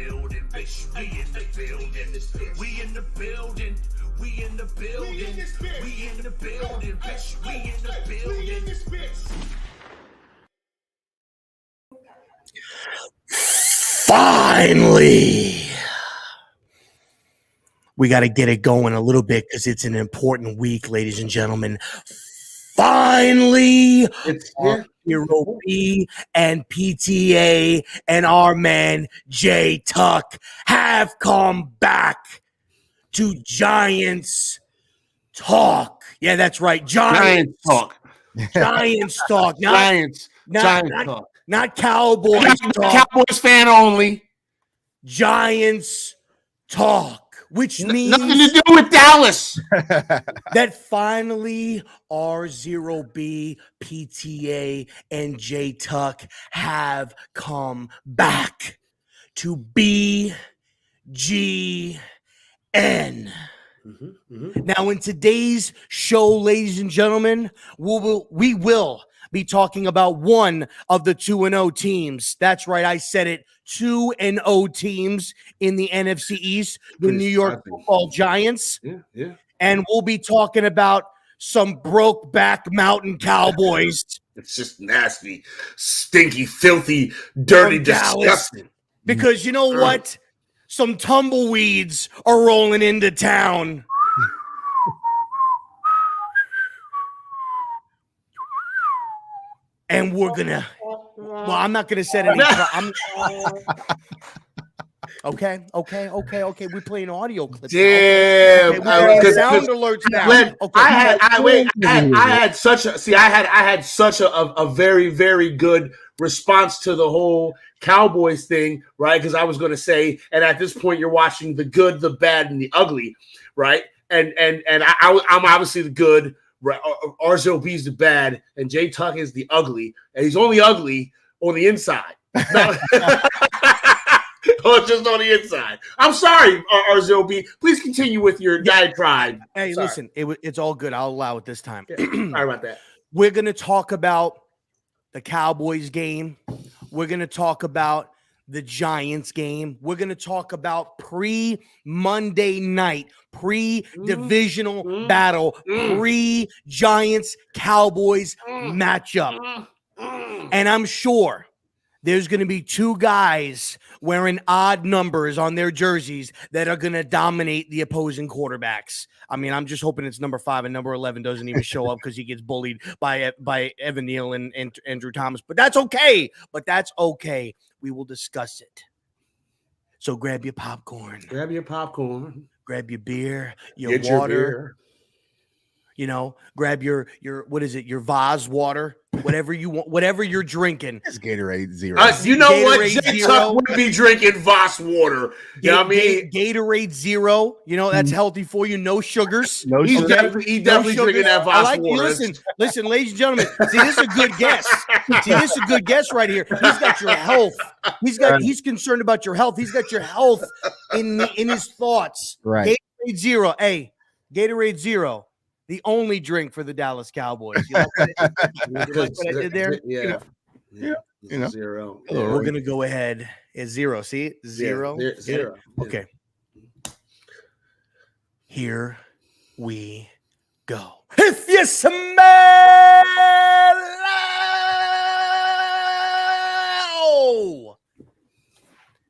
building, bitch. We in the building. We in the building. We in the building. We in the building, bitch. We in the building. Finally, we got to get it going a little bit because it's an important week, ladies and gentlemen. Finally, RZeroB and PTA and our man Jay Tuck have come back to Giants Talk. Yeah, that's right. Giants Talk. Giants Talk. Giants Talk. Not Cowboys Talk. Cowboys fan only. Giants Talk. Which means nothing to do with Dallas. That finally RZeroB, PTA, and J Tuck have come back to BGN. Now, in today's show, ladies and gentlemen, we will be talking about one of the 2-0 teams. That's right, I said it. 2-0 teams in the NFC East, the New York Football Giants. Yeah. And we'll be talking about some broke back mountain Cowboys. It's just nasty, stinky, filthy, dirty, disgusting. Because you know what? Some tumbleweeds are rolling into town. And we're gonna. Well, I'm not gonna set any. Okay. We're playing audio clips. Damn. Okay, sound alerts now. Okay. I had such a very, very good response to the whole Cowboys thing, right? Because I was going to say, and at this point, you're watching the good, the bad, and the ugly, right? And I'm obviously the good. Right, RZeroB is the bad, and J Tuck is the ugly, and he's only ugly on the inside. Or just on the inside. I'm sorry, RZeroB. Please continue with your diatribe. Hey, listen, it's all good. I'll allow it this time. Sorry about that. We're going to talk about the Cowboys game. We're going to talk about the Giants game. We're going to talk about pre-Monday night, pre-divisional battle, pre-Giants-Cowboys matchup. And I'm sure there's going to be two guys wearing odd numbers on their jerseys that are going to dominate the opposing quarterbacks. I mean, I'm just hoping it's number 5 and number 11 doesn't even show up because he gets bullied by Evan Neal and Andrew Thomas. But that's okay. We will discuss it. So grab your popcorn. Grab your beer, your water. You know, grab your what is it? Your Vaz water, whatever you want, whatever you're drinking. It's Gatorade Zero. You know Gatorade what? J Tuck would be drinking Voss water. You know what I mean? Gatorade Zero. You know that's healthy for you. No sugars. He's definitely drinking that Voss water. Listen, ladies and gentlemen. See, this is a good guess. Right here. He's got your health. He's concerned about your health. He's got your health in his thoughts. Right. Gatorade Zero. Hey, Gatorade Zero. The only drink for the Dallas Cowboys. You like what I did there? Yeah. You know. Zero. We're going to go ahead. It's zero. See? Zero. Yeah, zero. Okay. Here we go. If you smell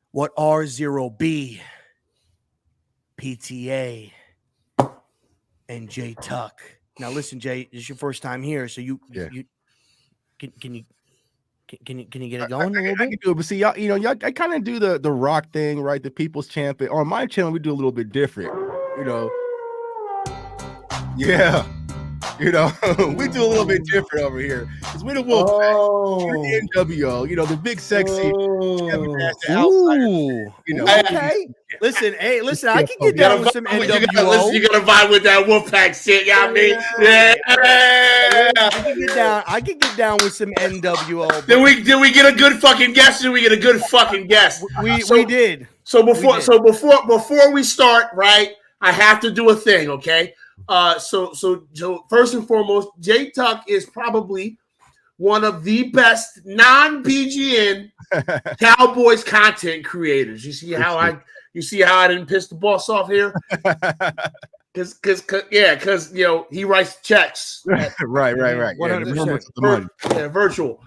what RZeroB, PTA, and J Tuck. Now listen, Jay, this is your first time here, so you can you get it going a little bit? I can do it, but see, y'all I kind of do the rock thing, right? The people's champion. On my channel, we do a little bit different, Yeah. We do a little bit different over here. Because we're the Wolf. We're the NWO, the big sexy. Okay. Listen, I can get down with some NWO. You gotta vibe with that Wolfpack shit, you know what I mean? Yeah. I can get down with some NWO. Did we get a good fucking guess? We did. So before we start, right, I have to do a thing, okay? So first and foremost, J Tuck is probably one of the best non-BGN Cowboys content creators. You see how I didn't piss the boss off here? Because he writes checks. right. 100%. Yeah, virtual.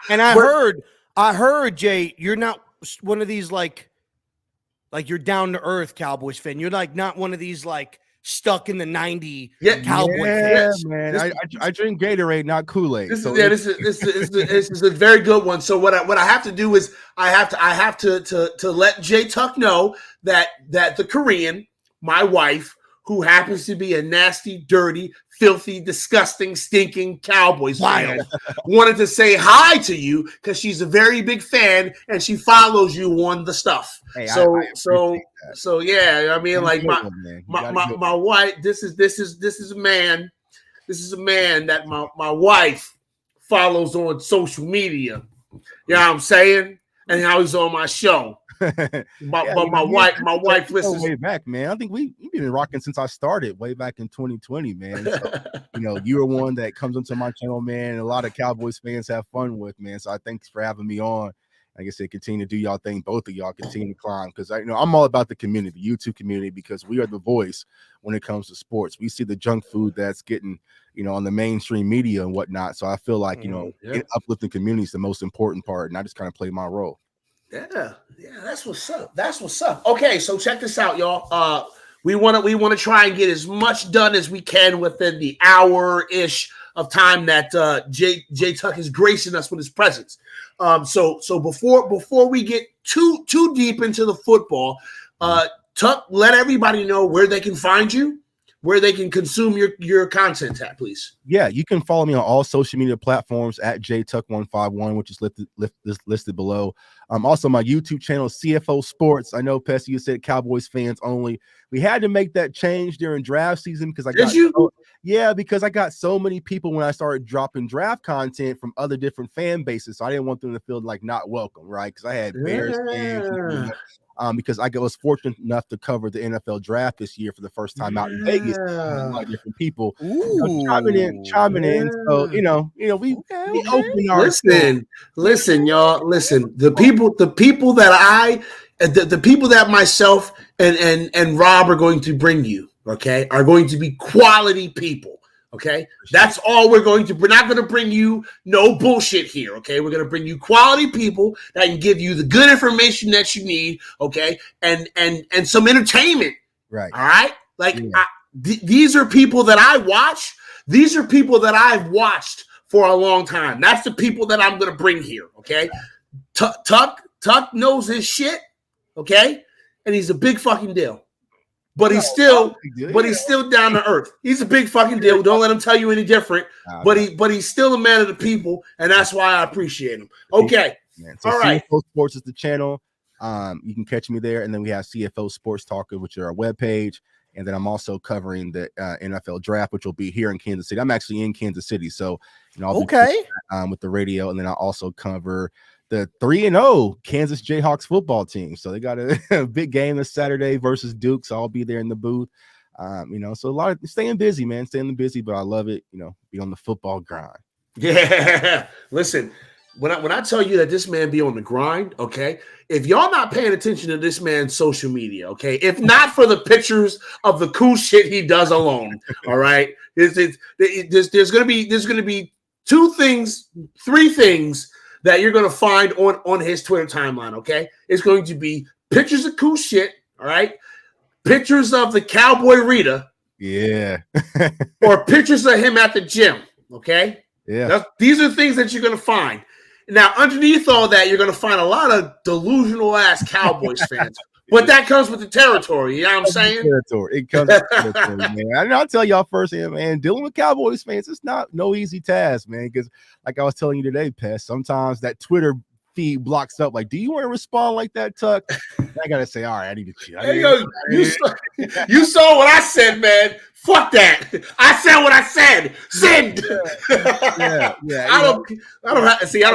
And I heard, Jay, you're not one of these like you're down to earth Cowboys fan. You're like not one of these like stuck in the 90 Cowboy fans. Man. I drink Gatorade, not Kool-Aid. This is a very good one. So what I have to do is I have to let Jay Tuck know that the Korean, my wife, who happens to be a nasty, dirty, filthy, disgusting, stinking Cowboys fan, wanted to say hi to you because she's a very big fan and she follows you on the stuff. Hey, So yeah, I mean, like my wife. This is a man that my wife follows on social media. You know what I'm saying? And how he's on my show. My wife listens way back, man. I think we've been rocking since I started way back in 2020, man. So, you were one that comes into my channel, man, and a lot of Cowboys fans have fun with, man. So I thanks for having me on. Like I said, continue to do y'all thing. Both of y'all continue to climb because I'm all about the community, the YouTube community, because we are the voice when it comes to sports. We see the junk food that's getting, on the mainstream media and whatnot. So I feel like, uplifting community is the most important part, and I just kind of play my role. Yeah, that's what's up. Okay, so check this out, y'all. We want to try and get as much done as we can within the hour-ish of time that Jay Tuck is gracing us with his presence. So before we get too deep into the football, Tuck, let everybody know where they can find you, where they can consume your content at, please. Yeah, you can follow me on all social media platforms at JTuck151, which is listed below. Also my YouTube channel, CFO Sports. I know, Pest, you said Cowboys fans only. We had to make that change during draft season because because I got so many people when I started dropping draft content from other different fan bases. So I didn't want them to feel like not welcome, right? Because I had Bears fans. Because I was fortunate enough to cover the NFL draft this year for the first time out in Vegas. A lot of different people chiming in. So we open our listen, y'all. Listen, the people that myself and Rob are going to bring you, okay, are going to be quality people. Okay, that's all we're not going to bring you no bullshit here. Okay, we're going to bring you quality people that can give you the good information that you need. Okay, and some entertainment. Right. All right. Like these are people that I watch. These are people that I've watched for a long time. That's the people that I'm going to bring here. Okay, Tuck knows his shit. Okay, and he's a big fucking deal. But he's still down to earth. He's a big fucking deal. Don't let him tell you any different. But he's still a man of the people, and that's why I appreciate him. Okay, so all right. CFO Sports is the channel. You can catch me there, and then we have CFO Sports Talker, which is our webpage, and then I'm also covering the NFL draft, which will be here in Kansas City. I'm actually in Kansas City, so I'll be with the radio, and then I also cover the 3-0 Kansas Jayhawks football team. So they got a big game this Saturday versus Duke. So I'll be there in the booth. So a lot of staying busy, man, but I love it. Be on the football grind. Yeah. Listen, when I tell you that this man be on the grind, okay, if y'all not paying attention to this man's social media, okay, if not for the pictures of the cool shit he does alone, all right, there's gonna be three things that you're going to find on his Twitter timeline, okay? It's going to be pictures of cool shit, all right? Pictures of the Cowboy Rita. Yeah. Or pictures of him at the gym, okay? Yeah. These are things that you're going to find. Now, underneath all that, you're going to find a lot of delusional-ass Cowboys fans. But that comes with the territory, you know what I'm saying? It comes with the territory, man. And I'll tell y'all first, man, dealing with Cowboys fans, it's not no easy task, man, because like I was telling you today, Pest, sometimes that Twitter feed blocks up. Like, do you want to respond like that, Tuck? I got to say, all right, I need to chill. You saw what I said, man. Fuck that. I said what I said. Send. Yeah. I don't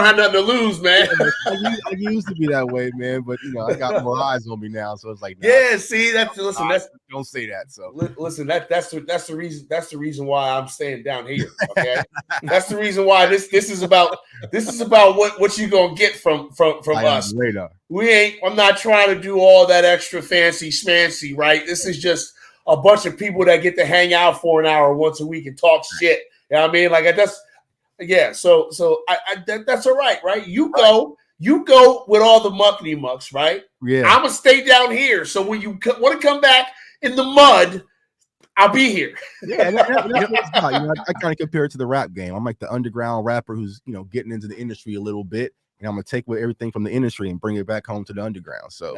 have nothing to lose, man. I used to be that way, man, but I got more eyes on me now, so it's like, nah, yeah. See, that's don't say that. So listen, that's the reason. That's the reason why I'm staying down here. Okay, that's the reason why this is about what you gonna get from us. I'm not trying to do all that extra fancy schmancy, right? This is just a bunch of people that get to hang out for an hour once a week and talk shit. You know what I mean? Like that's that's all right? You go with all the muckety mucks, right? Yeah. I'm gonna stay down here. So when you want to come back in the mud, I'll be here. Yeah, that's I kind of compare it to the rap game. I'm like the underground rapper who's getting into the industry a little bit. And I'm gonna take everything from the industry and bring it back home to the underground. So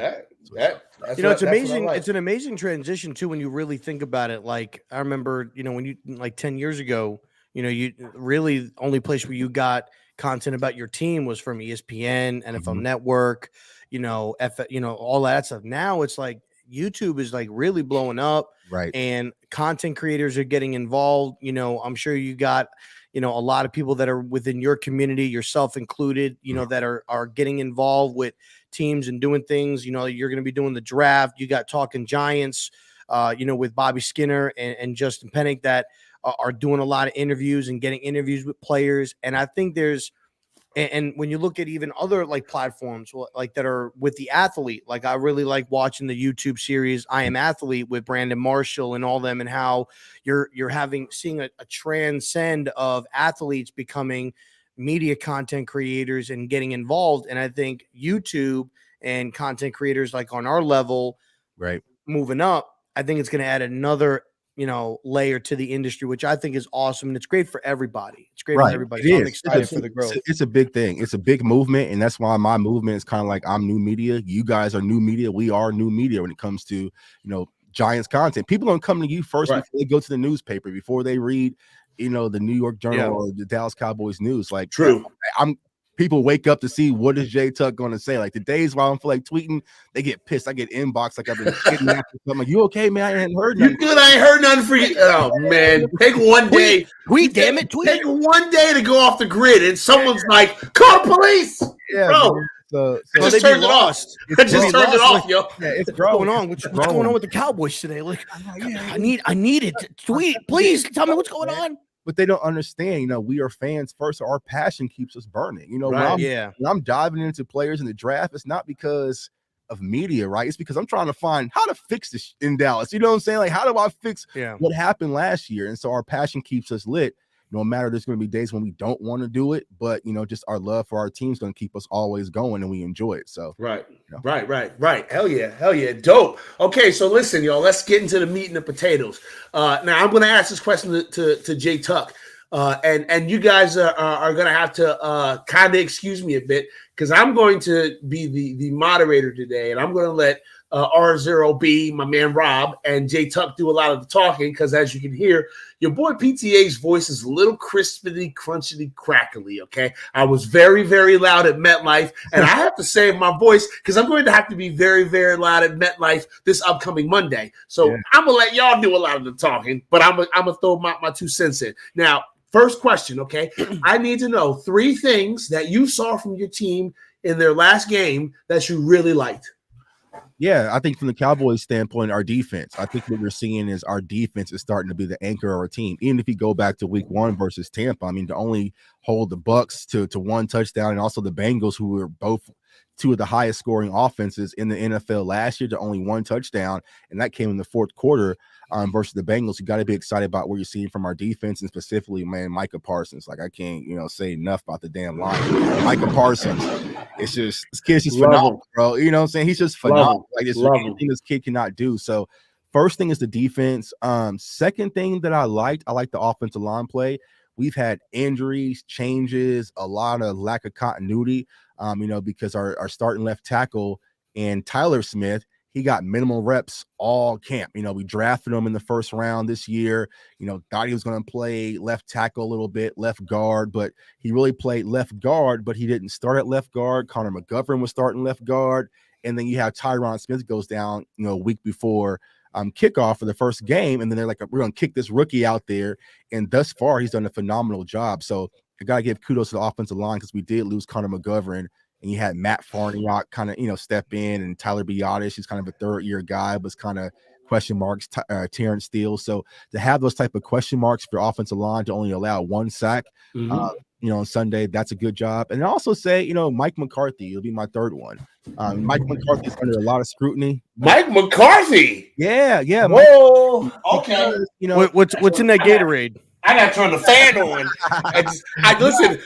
it's amazing. It's an amazing transition too when you really think about it. Like I remember, when you like 10 years ago, you really only place where you got content about your team was from ESPN, NFL Network, all that stuff. Now it's like YouTube is like really blowing up, right? And content creators are getting involved. I'm sure you got a lot of people that are within your community, yourself included, that are getting involved with teams and doing things. You're going to be doing the draft. You got Talking Giants, with Bobby Skinner and Justin Pennick that are doing a lot of interviews and getting interviews with players. And I think and when you look at even other like platforms like that are with the athlete, like I really like watching the YouTube series I Am Athlete with Brandon Marshall and all them, and how you're seeing a transcend of athletes becoming media content creators and getting involved. And I think YouTube and content creators like on our level, right, moving up, I think it's going to add another layer to the industry, which I think is awesome. And it's great for everybody. It's great for everybody. So I'm excited for the growth. It's a big thing. It's a big movement. And that's why my movement is kind of like, I'm new media. You guys are new media. We are new media when it comes to, Giants content. People don't come to you first before they go to the newspaper, before they read, the New York Journal or the Dallas Cowboys news. Like, true. People wake up to see what is Jay Tuck going to say. Like the days while I'm like tweeting, they get pissed. I get inbox like I've been kidnapped. I'm like, you okay, man? I hadn't heard nothing. You good? I ain't heard nothing for you. Oh man, take one day. Tweet, damn it, tweet. Take one day to go off the grid, and someone's like, "Call the police, bro." So I just turned it off. I just turned it off, yo. Yeah, what's going on? What's going on with the Cowboys today? Like, I need it. Tweet, please. Tell me what's going on. But they don't understand, we are fans first. So our passion keeps us burning. When I'm diving into players in the draft, it's not because of media, right? It's because I'm trying to find how to fix this in Dallas. You know what I'm saying? Like, how do I fix what happened last year? And so our passion keeps us lit. No matter, there's going to be days when we don't want to do it, but just our love for our team is going to keep us always going, and we enjoy it. So right. Hell yeah, dope. Okay, so listen, y'all, let's get into the meat and the potatoes. Now I'm going to ask this question to Jay Tuck, and you guys are going to have to kind of excuse me a bit because I'm going to be the moderator today, and I'm going to let RZeroB, my man Rob, and Jay Tuck do a lot of the talking because, as you can hear, your boy PTA's voice is a little crispity, crunchity, crackly, okay? I was very, very loud at MetLife, and I have to save my voice because I'm going to have to be very, very loud at MetLife this upcoming Monday. So I'm going to let y'all do a lot of the talking, but I'm going to throw my 2 cents in. Now, first question, okay? I need to know 3 things that you saw from your team in their last game that you really liked. Yeah, I think from the Cowboys standpoint, our defense, I think what we're seeing is our defense is starting to be the anchor of our team. Even if you go back to week 1 versus Tampa, I mean, to only hold the Bucs to 1 touchdown and also the Bengals, who were both 2 of the highest scoring offenses in the NFL last year, to only 1 touchdown. And that came in the 4th quarter versus the Bengals. You got to be excited about what you're seeing from our defense, and specifically, man, Micah Parsons. Like, I can't, say enough about the damn line. Micah Parsons. It's just, this kid's just phenomenal, bro. You know what I'm saying? He's just phenomenal. Like, it's anything this kid cannot do. So first thing is the defense. Second thing that I like the offensive line play. We've had injuries, changes, a lot of lack of continuity, because our starting left tackle and Tyler Smith, he got minimal reps all camp. We drafted him in the 1st round this year. Thought he was going to play left tackle a little bit, left guard, but he really played left guard, but he didn't start at left guard. Connor McGovern was starting left guard. And then you have Tyron Smith goes down, a week before kickoff for the first game, and then they're like, we're gonna kick this rookie out there, and thus far he's done a phenomenal job. So I gotta give kudos to the offensive line because we did lose Connor McGovern, and you had Matt Farniok kind of step in, and Tyler Biotish is kind of a third-year guy, was kind of question marks. Terrence Steele. So to have those type of question marks for offensive line to only allow 1 sack, on Sunday, that's a good job. And I also say, Mike McCarthy, it'll be my third one. Mike McCarthy's under a lot of scrutiny. Mike McCarthy. Yeah. Whoa. Okay. What's in that Gatorade? I gotta turn the fan on. Listen.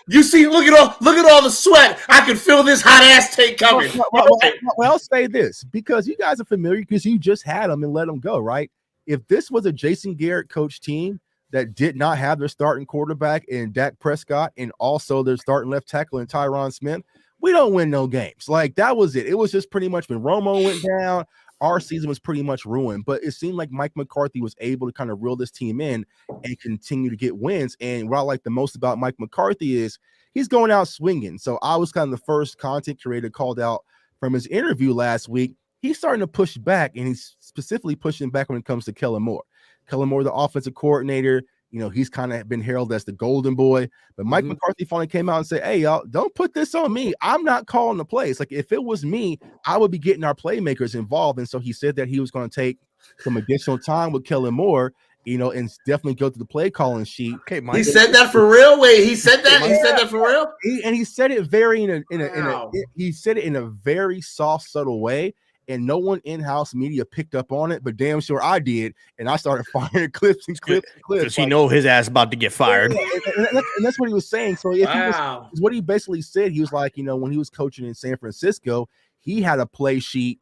You see, look at all the sweat. I can feel this hot ass take coming. Well, I'll say this because you guys are familiar because you just had them and let them go, right? If this was a Jason Garrett coach team that did not have their starting quarterback in Dak Prescott and also their starting left tackle in Tyron Smith, we don't win no games. Like, that was it. It was just pretty much when Romo went down, our season was pretty much ruined. But it seemed like Mike McCarthy was able to kind of reel this team in and continue to get wins. And what I like the most about Mike McCarthy is he's going out swinging. So I was kind of the first content creator called out from his interview last week. He's starting to push back, and he's specifically pushing back when it comes to Kellen Moore. Kellen Moore, the offensive coordinator, he's kind of been heralded as the golden boy. But Mike McCarthy finally came out and said, hey, y'all, don't put this on me. I'm not calling the plays. Like, if it was me, I would be getting our playmakers involved. And so he said that he was going to take some additional time with Kellen Moore, and definitely go to the play calling sheet. Okay, Mike. He said that for real? Wait, he said that? He said that for real? He said it he said it in a very soft, subtle way. And no one in-house media picked up on it, but damn sure I did. And I started firing clips. Does he know his ass about to get fired? And that's what he was saying. So what he basically said, he was like, when he was coaching in San Francisco, he had a play sheet,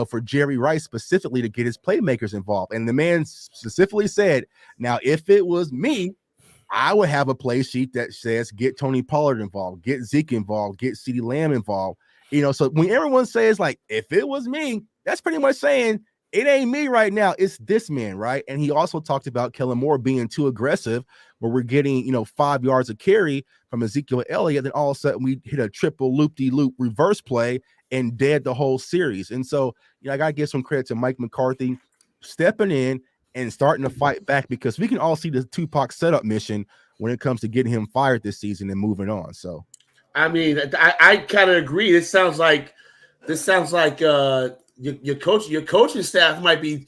for Jerry Rice specifically to get his playmakers involved. And the man specifically said, now, if it was me, I would have a play sheet that says get Tony Pollard involved, get Zeke involved, get CeeDee Lamb involved. So when everyone says, like, if it was me, that's pretty much saying it ain't me right now. It's this man, right? And he also talked about Kellen Moore being too aggressive, where we're getting, 5 yards of carry from Ezekiel Elliott. Then all of a sudden we hit a triple loop-de-loop reverse play and dead the whole series. And so, I got to give some credit to Mike McCarthy stepping in and starting to fight back, because we can all see the Tupac setup mission when it comes to getting him fired this season and moving on. So. I mean, I kind of agree. This sounds like your coaching staff might be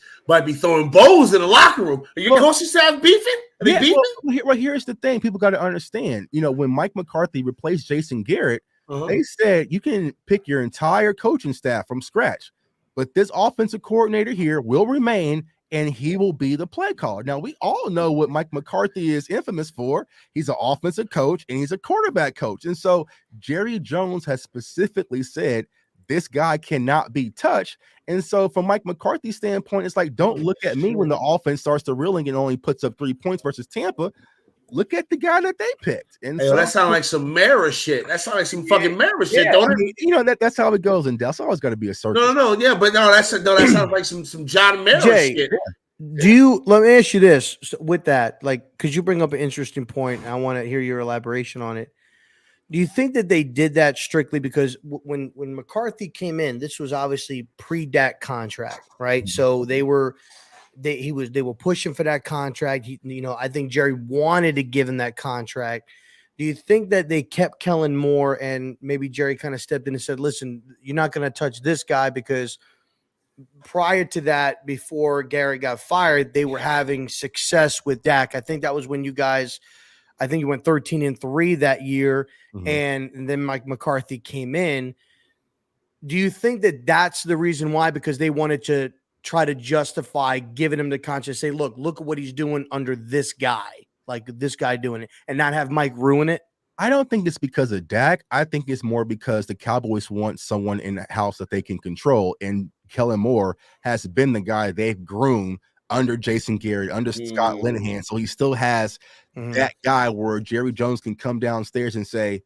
throwing bows in the locker room. Are your coaching staff beefing? Are they beefing? Well, here's the thing: people got to understand. When Mike McCarthy replaced Jason Garrett, they said you can pick your entire coaching staff from scratch, but this offensive coordinator here will remain, and he will be the play caller. Now, we all know what Mike McCarthy is infamous for. He's an offensive coach, and he's a quarterback coach. And so Jerry Jones has specifically said this guy cannot be touched. And so from Mike McCarthy's standpoint, it's like, don't look at me when the offense starts to reeling and only puts up 3 points versus Tampa. Look at the guy that they picked. And that sounds like some Mara shit. That sounds like some fucking Mara shit, don't it? That's how it goes in Dallas. It's always got to be a circus. That sounds like some John Mara shit. Let me ask you this with that, like, because you bring up an interesting point. I want to hear your elaboration on it. Do you think that they did that strictly because when McCarthy came in, this was obviously pre-Dak contract, right? So they were pushing for that contract. I think Jerry wanted to give him that contract. Do you think that they kept Kellen Moore and maybe Jerry kind of stepped in and said, listen, you're not going to touch this guy, because prior to that, before Gary got fired, they were having success with Dak. I think that was when you went 13-3 that year, and then Mike McCarthy came in. Do you think that that's the reason why? Because they wanted to try to justify giving him the contract, say, look at what he's doing under this guy, like this guy doing it, and not have Mike ruin it? I don't think it's because of Dak. I think it's more because the Cowboys want someone in the house that they can control, and Kellen Moore has been the guy they've groomed under Jason Garrett, under Scott Linehan. So he still has that guy where Jerry Jones can come downstairs and say,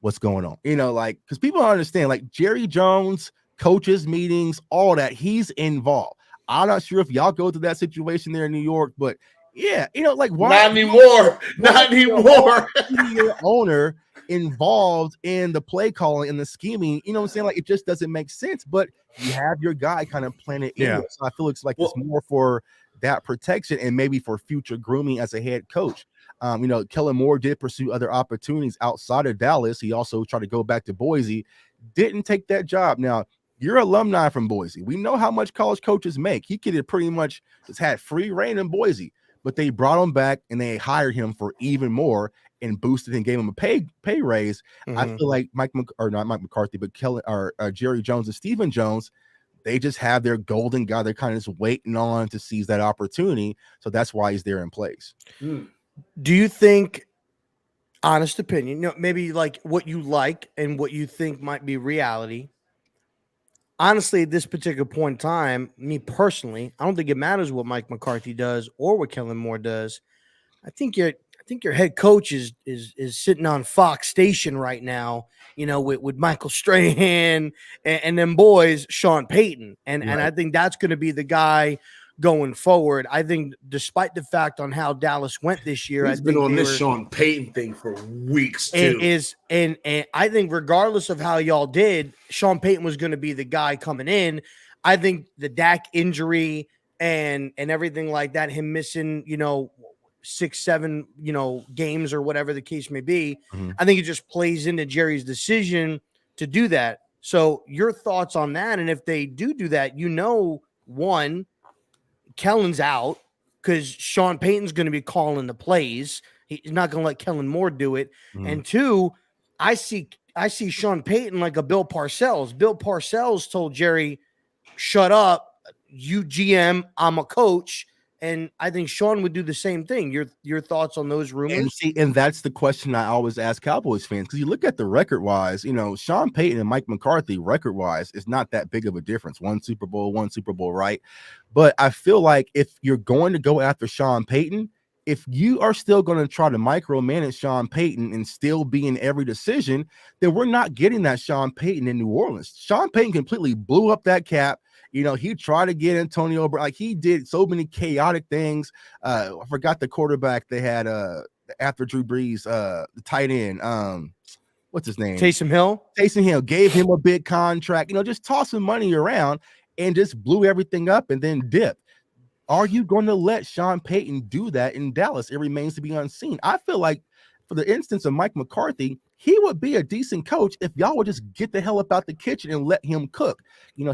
what's going on? Because people don't understand, like, Jerry Jones, coaches, meetings, all that, he's involved. I'm not sure if y'all go through that situation there in New York, but Yeah, like why? Not anymore. Not anymore. Your owner involved in the play calling and the scheming. You know what I'm saying? Like, it just doesn't make sense. But you have your guy kind of planted in there. So I feel it's like it's more for that protection and maybe for future grooming as a head coach. Kellen Moore did pursue other opportunities outside of Dallas. He also tried to go back to Boise, didn't take that job. Now, you're alumni from Boise. We know how much college coaches make. He could have pretty much just had free reign in Boise, but they brought him back and they hired him for even more and boosted and gave him a pay raise. I feel like not Mike McCarthy, but Kellen or Jerry Jones and Stephen Jones, they just have their golden guy. They're kind of just waiting on to seize that opportunity. So that's why he's there in place. Do you think, honest opinion, maybe like what you like and what you think might be reality? Honestly, at this particular point in time, me personally, I don't think it matters what Mike McCarthy does or what Kellen Moore does. I think your head coach is sitting on Fox Station right now, with Michael Strahan and them boys, Sean Payton, and I think that's going to be the guy going forward. I think, despite the fact on how Dallas went this year, He's been on this Sean Payton thing for weeks too. And I think regardless of how y'all did, Sean Payton was going to be the guy coming in. I think the Dak injury and everything like that, him missing, 6-7, games or whatever the case may be, I think it just plays into Jerry's decision to do that. So your thoughts on that? And if they do that, one, Kellen's out because Sean Payton's going to be calling the plays. He's not going to let Kellen Moore do it. And two, I see Sean Payton like a Bill Parcells. Bill Parcells told Jerry, "Shut up, you GM. I'm a coach." And I think Sean would do the same thing. Your thoughts on those rumors? And that's the question I always ask Cowboys fans, because you look at the record wise, Sean Payton and Mike McCarthy record wise is not that big of a difference. One Super Bowl, right? But I feel like if you're going to go after Sean Payton, if you are still going to try to micromanage Sean Payton and still be in every decision, then we're not getting that Sean Payton in New Orleans. Sean Payton completely blew up that cap. He tried to get Antonio, like he did so many chaotic things. I forgot the quarterback they had after Drew Brees, the tight end. What's his name? Taysom Hill. Taysom Hill gave him a big contract, just tossing money around and just blew everything up and then dipped. Are you going to let Sean Payton do that in Dallas? It remains to be unseen. I feel like for the instance of Mike McCarthy, he would be a decent coach if y'all would just get the hell up out the kitchen and let him cook.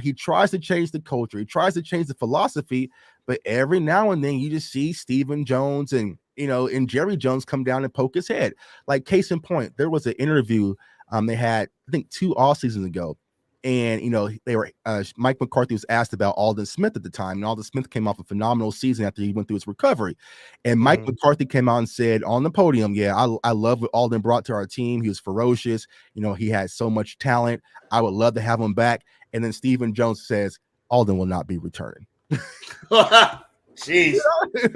He tries to change the culture. He tries to change the philosophy, but every now and then you just see Stephen Jones and Jerry Jones come down and poke his head. Like, case in point, there was an interview they had, I think 2 off seasons ago. And, they were Mike McCarthy was asked about Aldon Smith at the time. And Aldon Smith came off a phenomenal season after he went through his recovery. And Mike McCarthy came out and said on the podium, I love what Aldon brought to our team. He was ferocious. He had so much talent. I would love to have him back. And then Stephen Jones says, Aldon will not be returning. Jeez.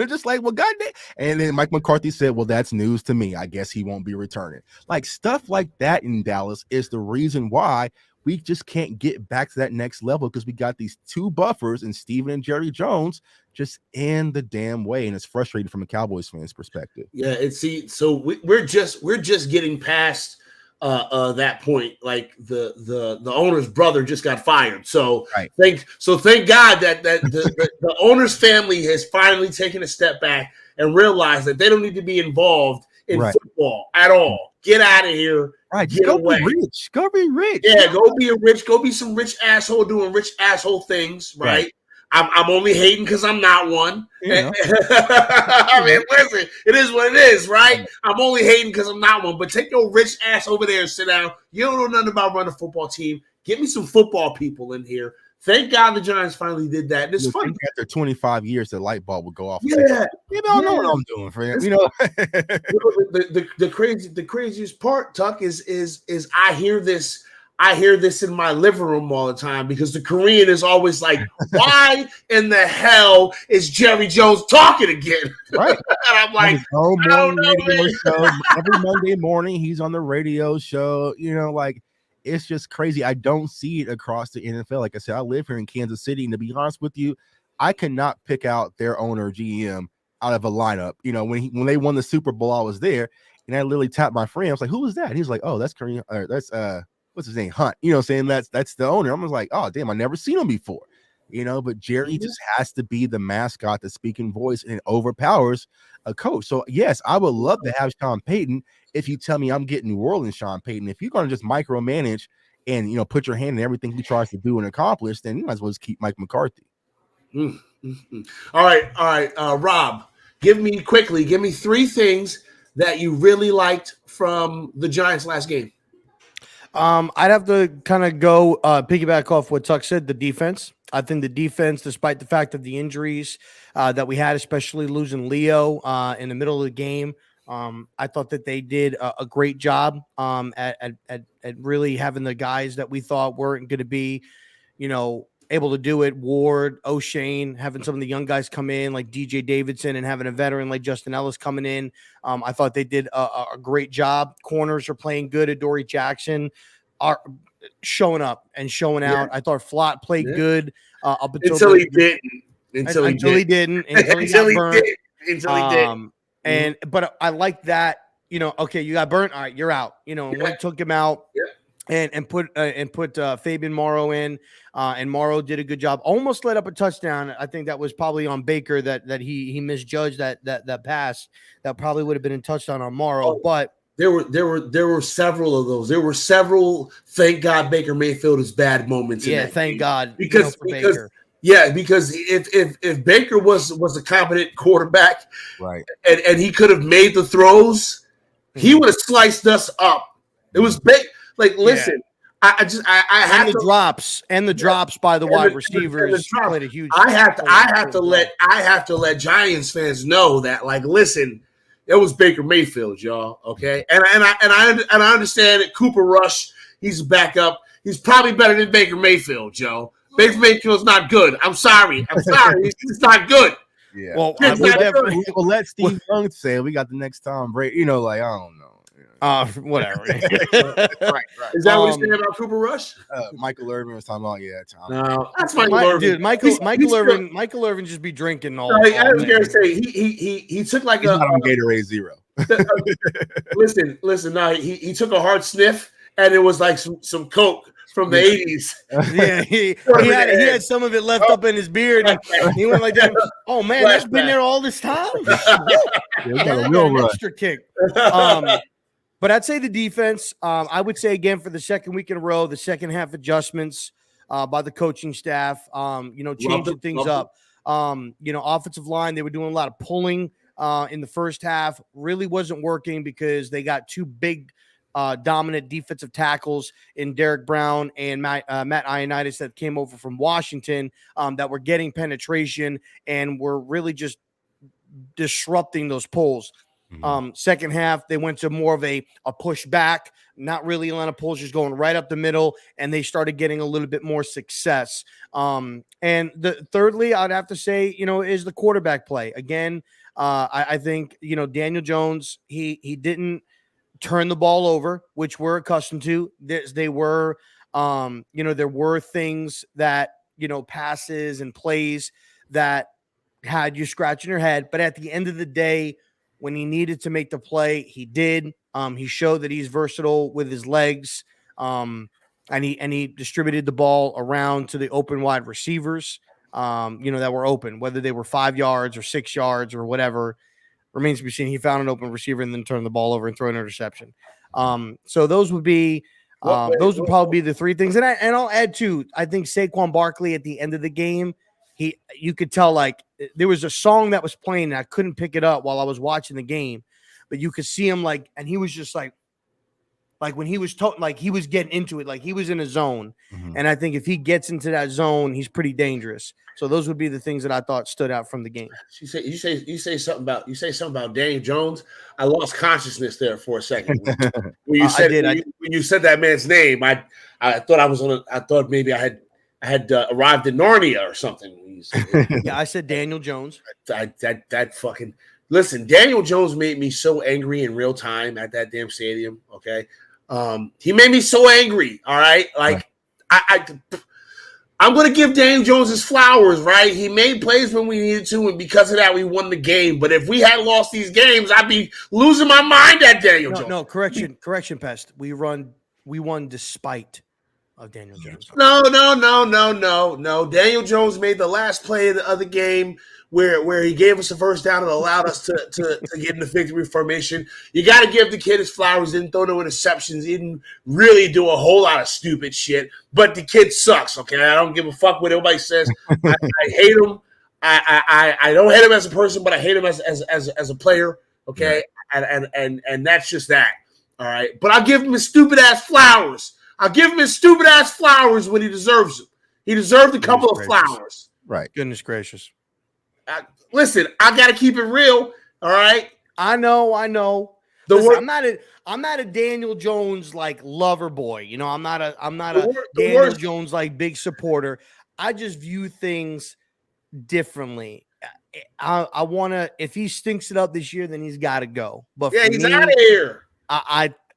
Just like, well, goddamn. And then Mike McCarthy said, well, that's news to me. I guess he won't be returning. Like, stuff like that in Dallas is the reason why we just can't get back to that next level, because we got these 2 buffers and Steven and Jerry Jones just in the damn way. And it's frustrating from a Cowboys fan's perspective. Yeah. So we're just getting past that point. Like the owner's brother just got fired. So thank God that the owner's family has finally taken a step back and realized that they don't need to be involved in football at all. Get out of here. Right. Just go be rich. Go be rich. Yeah, go be some rich asshole doing rich asshole things, right? I'm only hating because I'm not one. I mean, listen, it is what it is, right? I'm only hating because I'm not one. But take your rich ass over there and sit down. You don't know nothing about running a football team. Get me some football people in here. Thank God the Giants finally did that. It's fun. After 25 years, the light bulb would go off. Yeah, you don't know what I'm doing for you. The craziest part, Tuck, is I hear this in my living room all the time, because the Korean is always like, why in the hell is Jerry Jones talking again? Right. And I'm like, I don't know. Every Monday morning, he's on the radio show. It's just crazy. I don't see it across the NFL. Like I said, I live here in Kansas City, and to be honest with you, I cannot pick out their owner, GM, out of a lineup. You know, when they won the Super Bowl, I was there, and I literally tapped my friend. I was like, "Who was that?" And he was like, "Oh, that's Kareem. That's what's his name, Hunt." You know, saying that's the owner. I was like, "Oh, damn, I never seen him before." You know, but Jerry just has to be the mascot, the speaking voice, and it overpowers a coach. So yes, I would love to have Sean Payton. If you tell me I'm getting New Orleans Sean Payton, if you're going to just micromanage and put your hand in everything he tries to do and accomplish, then you might as well just keep Mike McCarthy. All right, Rob, give me 3 things that you really liked from the Giants last game. I'd have to kind of go piggyback off what Tuck said, the defense. I think the defense, despite the fact of the injuries that we had, especially losing Leo in the middle of the game, I thought that they did a great job at really having the guys that we thought weren't going to be, able to do it. Ward, O'Shane, having some of the young guys come in like DJ Davidson and having a veteran like Justin Ellis coming in. I thought they did a great job. Corners are playing good. Adoree Jackson are showing up and showing out. I thought Flott played good up until he didn't. Until he didn't. Until he got burnt. Until he did. But I like that. Okay, you got burnt. All right, you're out. And we took him out. And put Fabian Morrow in, and Morrow did a good job. Almost led up a touchdown. I think that was probably on Baker that he misjudged that pass. That probably would have been a touchdown on Morrow. But there were several of those. There were several. Thank God Baker Mayfield is bad moments. Yeah, thank game. God because Baker. Yeah, because if Baker was a competent quarterback, right, and he could have made the throws, he would have sliced us up. It was big. Like, listen, I have the drops by the wide receivers played a huge. I have to let Giants fans know that, like, listen, it was Baker Mayfield, y'all. Okay, and I understand that Cooper Rush, he's a backup. He's probably better than Baker Mayfield, Joe. Baker Mayfield's not good. I'm sorry. He's not good. Yeah. Well, we'll let Steve Young say we got the next Tom Brady. I don't know. Whatever. right. Is that what he's saying about Cooper Rush? Michael Irvin was talking about Tom. No, that's Michael Irvin. Dude, Michael Irvin just be drinking all. I was gonna say he took like he's not on Gatorade Zero. Listen. No, he took a hard sniff and it was like some Coke from the 80s. Yeah, he had some of it left up in his beard. And he went like that. Oh man, that's been there all this time. Got a real extra kick. But I'd say the defense. I would say again for the second week in a row, the second half adjustments by the coaching staff. Changing things up. Offensive line, they were doing a lot of pulling in the first half. Really wasn't working because they got two big dominant defensive tackles in Derek Brown and Matt Ioannidis that came over from Washington that were getting penetration and were really just disrupting those pulls. Second half, they went to more of a push back, not really a lot of pulls, just going right up the middle, and they started getting a little bit more success. And thirdly, I'd have to say, is the quarterback play. Again, I think, Daniel Jones, he didn't turn the ball over, which we're accustomed to. There were things that, passes and plays that had you scratching your head. But at the end of the day, when he needed to make the play, he did. He showed that he's versatile with his legs. And he distributed the ball around to the open wide receivers, that were open, whether they were 5 yards or 6 yards or whatever. Remains to be seen. He found an open receiver and then turned the ball over and threw an interception. So those would be probably be the three things. And I'll add too. I think Saquon Barkley at the end of the game, you could tell like there was a song that was playing and I couldn't pick it up while I was watching the game, but you could see him like, and he was just like when he was like he was getting into it, like he was in a zone. And I think if he gets into that zone, he's pretty dangerous. So those would be the things that I thought stood out from the game. You say something about Daniel Jones. I lost consciousness there for a second. When you said that man's name, I thought maybe I had arrived in Narnia or something. Yeah, I said Daniel Jones. That fucking listen. Daniel Jones made me so angry in real time at that damn stadium. Okay, he made me so angry. All right, like I'm going to give Daniel Jones his flowers, right? He made plays when we needed to, and because of that, we won the game. But if we had lost these games, I'd be losing my mind at Daniel Jones. No, correction, Pest. We won despite of Daniel Jones. No. Daniel Jones made the last play of the game where he gave us a first down and allowed us to get in the victory formation. You got to give the kid his flowers. Didn't throw no interceptions. Didn't really do a whole lot of stupid shit. But the kid sucks. Okay, I don't give a fuck what everybody says. I hate him. I don't hate him as a person, but I hate him as a player. Okay, and that's just that. All right, but I'll give him his stupid ass flowers. I'll give him his stupid ass flowers when he deserves them. He deserved a couple of flowers. Right. Goodness gracious. Listen, I got to keep it real. All right. I know. Listen, I'm not a Daniel Jones like lover boy. You know, I'm not a Daniel Jones like big supporter. I just view things differently. I want to. If he stinks it up this year, then he's got to go. But yeah, he's out of here.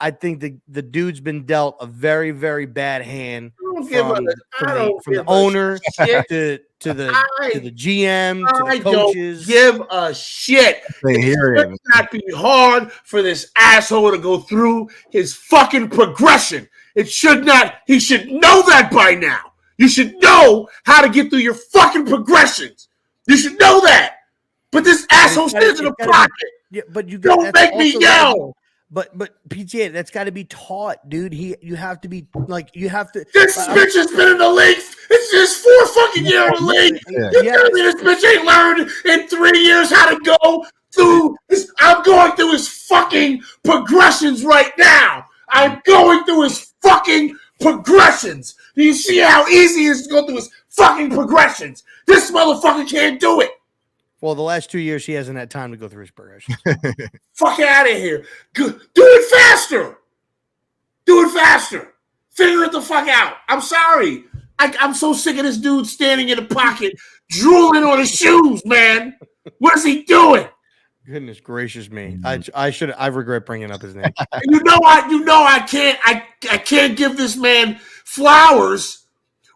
I think the dude's been dealt a very, very bad hand from the owner to the GM to the coaches. Don't give a shit. It should not be hard for this asshole to go through his fucking progression. It should not. He should know that by now. You should know how to get through your fucking progressions. You should know that. But this asshole sits in a pocket. Yeah, but you don't make me yell. But PTA, that's got to be taught, dude. You have to be like you have to. This bitch has been in the league. It's his 4th fucking year in the league. You tell me this bitch ain't learned in 3 years how to go through this. I'm going through his fucking progressions right now. I'm going through his fucking progressions. Do you see how easy it is to go through his fucking progressions? This motherfucker can't do it. Well, the last 2 years, he hasn't had time to go through his progression. Fuck out of here. Do it faster. Do it faster. Figure it the fuck out. I'm sorry. I'm so sick of this dude standing in the pocket, drooling on his shoes, man. What is he doing? Goodness gracious me. I regret bringing up his name. I can't give this man flowers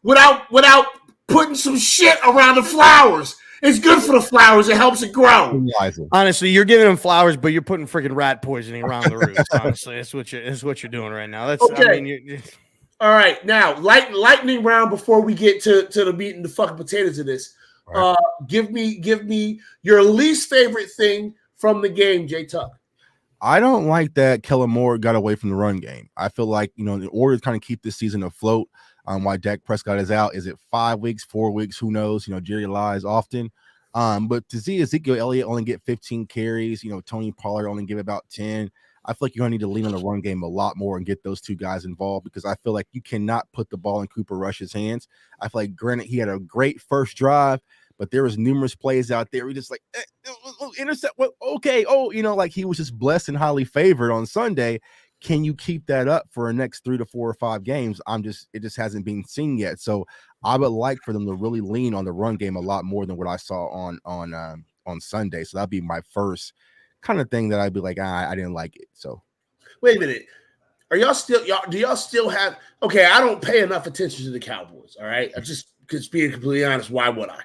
without putting some shit around the flowers. It's good for the flowers. It helps it grow. Honestly, you're giving him flowers, but you're putting freaking rat poisoning around the roots. Honestly, that's what you're doing right now. That's okay. I mean, all right, now lightning round before we get to the meat and the fucking potatoes of this. Right. Give me your least favorite thing from the game, J Tuck. I don't like that Kellen Moore got away from the run game. I feel like in order to kind of keep this season afloat. Why Dak Prescott is out. Is it 5 weeks, 4 weeks? Who knows? Jerry lies often. But to see Ezekiel Elliott only get 15 carries, Tony Pollard only give about 10. I feel like you're going to need to lean on the run game a lot more and get those two guys involved because I feel like you cannot put the ball in Cooper Rush's hands. I feel like, granted, he had a great first drive, but there was numerous plays out there. He just like, intercept. Okay. Like he was just blessed and highly favored on Sunday. Can you keep that up for the next 3 to 4 or 5 games? It just hasn't been seen yet. So I would like for them to really lean on the run game a lot more than what I saw on Sunday. So that'd be my first kind of thing that I'd be like, I didn't like it. So wait a minute. Do y'all still have, okay, I don't pay enough attention to the Cowboys. All right. I just, because being completely honest, why would I?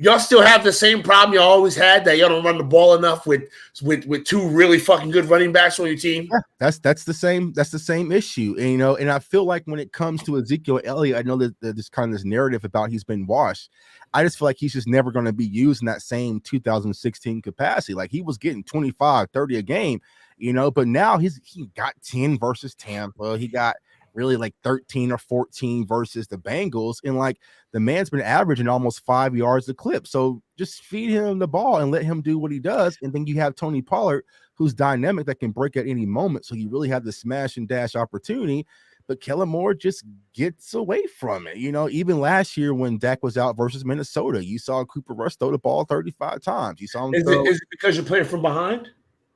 Y'all still have the same problem y'all always had that y'all don't run the ball enough with 2 really fucking good running backs on your team. Yeah, that's the same issue. And I feel like when it comes to Ezekiel Elliott, I know that there's kind of this narrative about he's been washed. I just feel like he's just never going to be used in that same 2016 capacity. Like he was getting 25, 30 a game, but now he got 10 versus Tampa. He got really like 13 or 14 versus the Bengals. And like the man's been averaging almost 5 yards a clip. So just feed him the ball and let him do what he does. And then you have Tony Pollard, who's dynamic that can break at any moment. So you really have the smash and dash opportunity. But Kellen Moore just gets away from it. Even last year when Dak was out versus Minnesota, you saw Cooper Rush throw the ball 35 times. You saw him. Is it because you're playing from behind?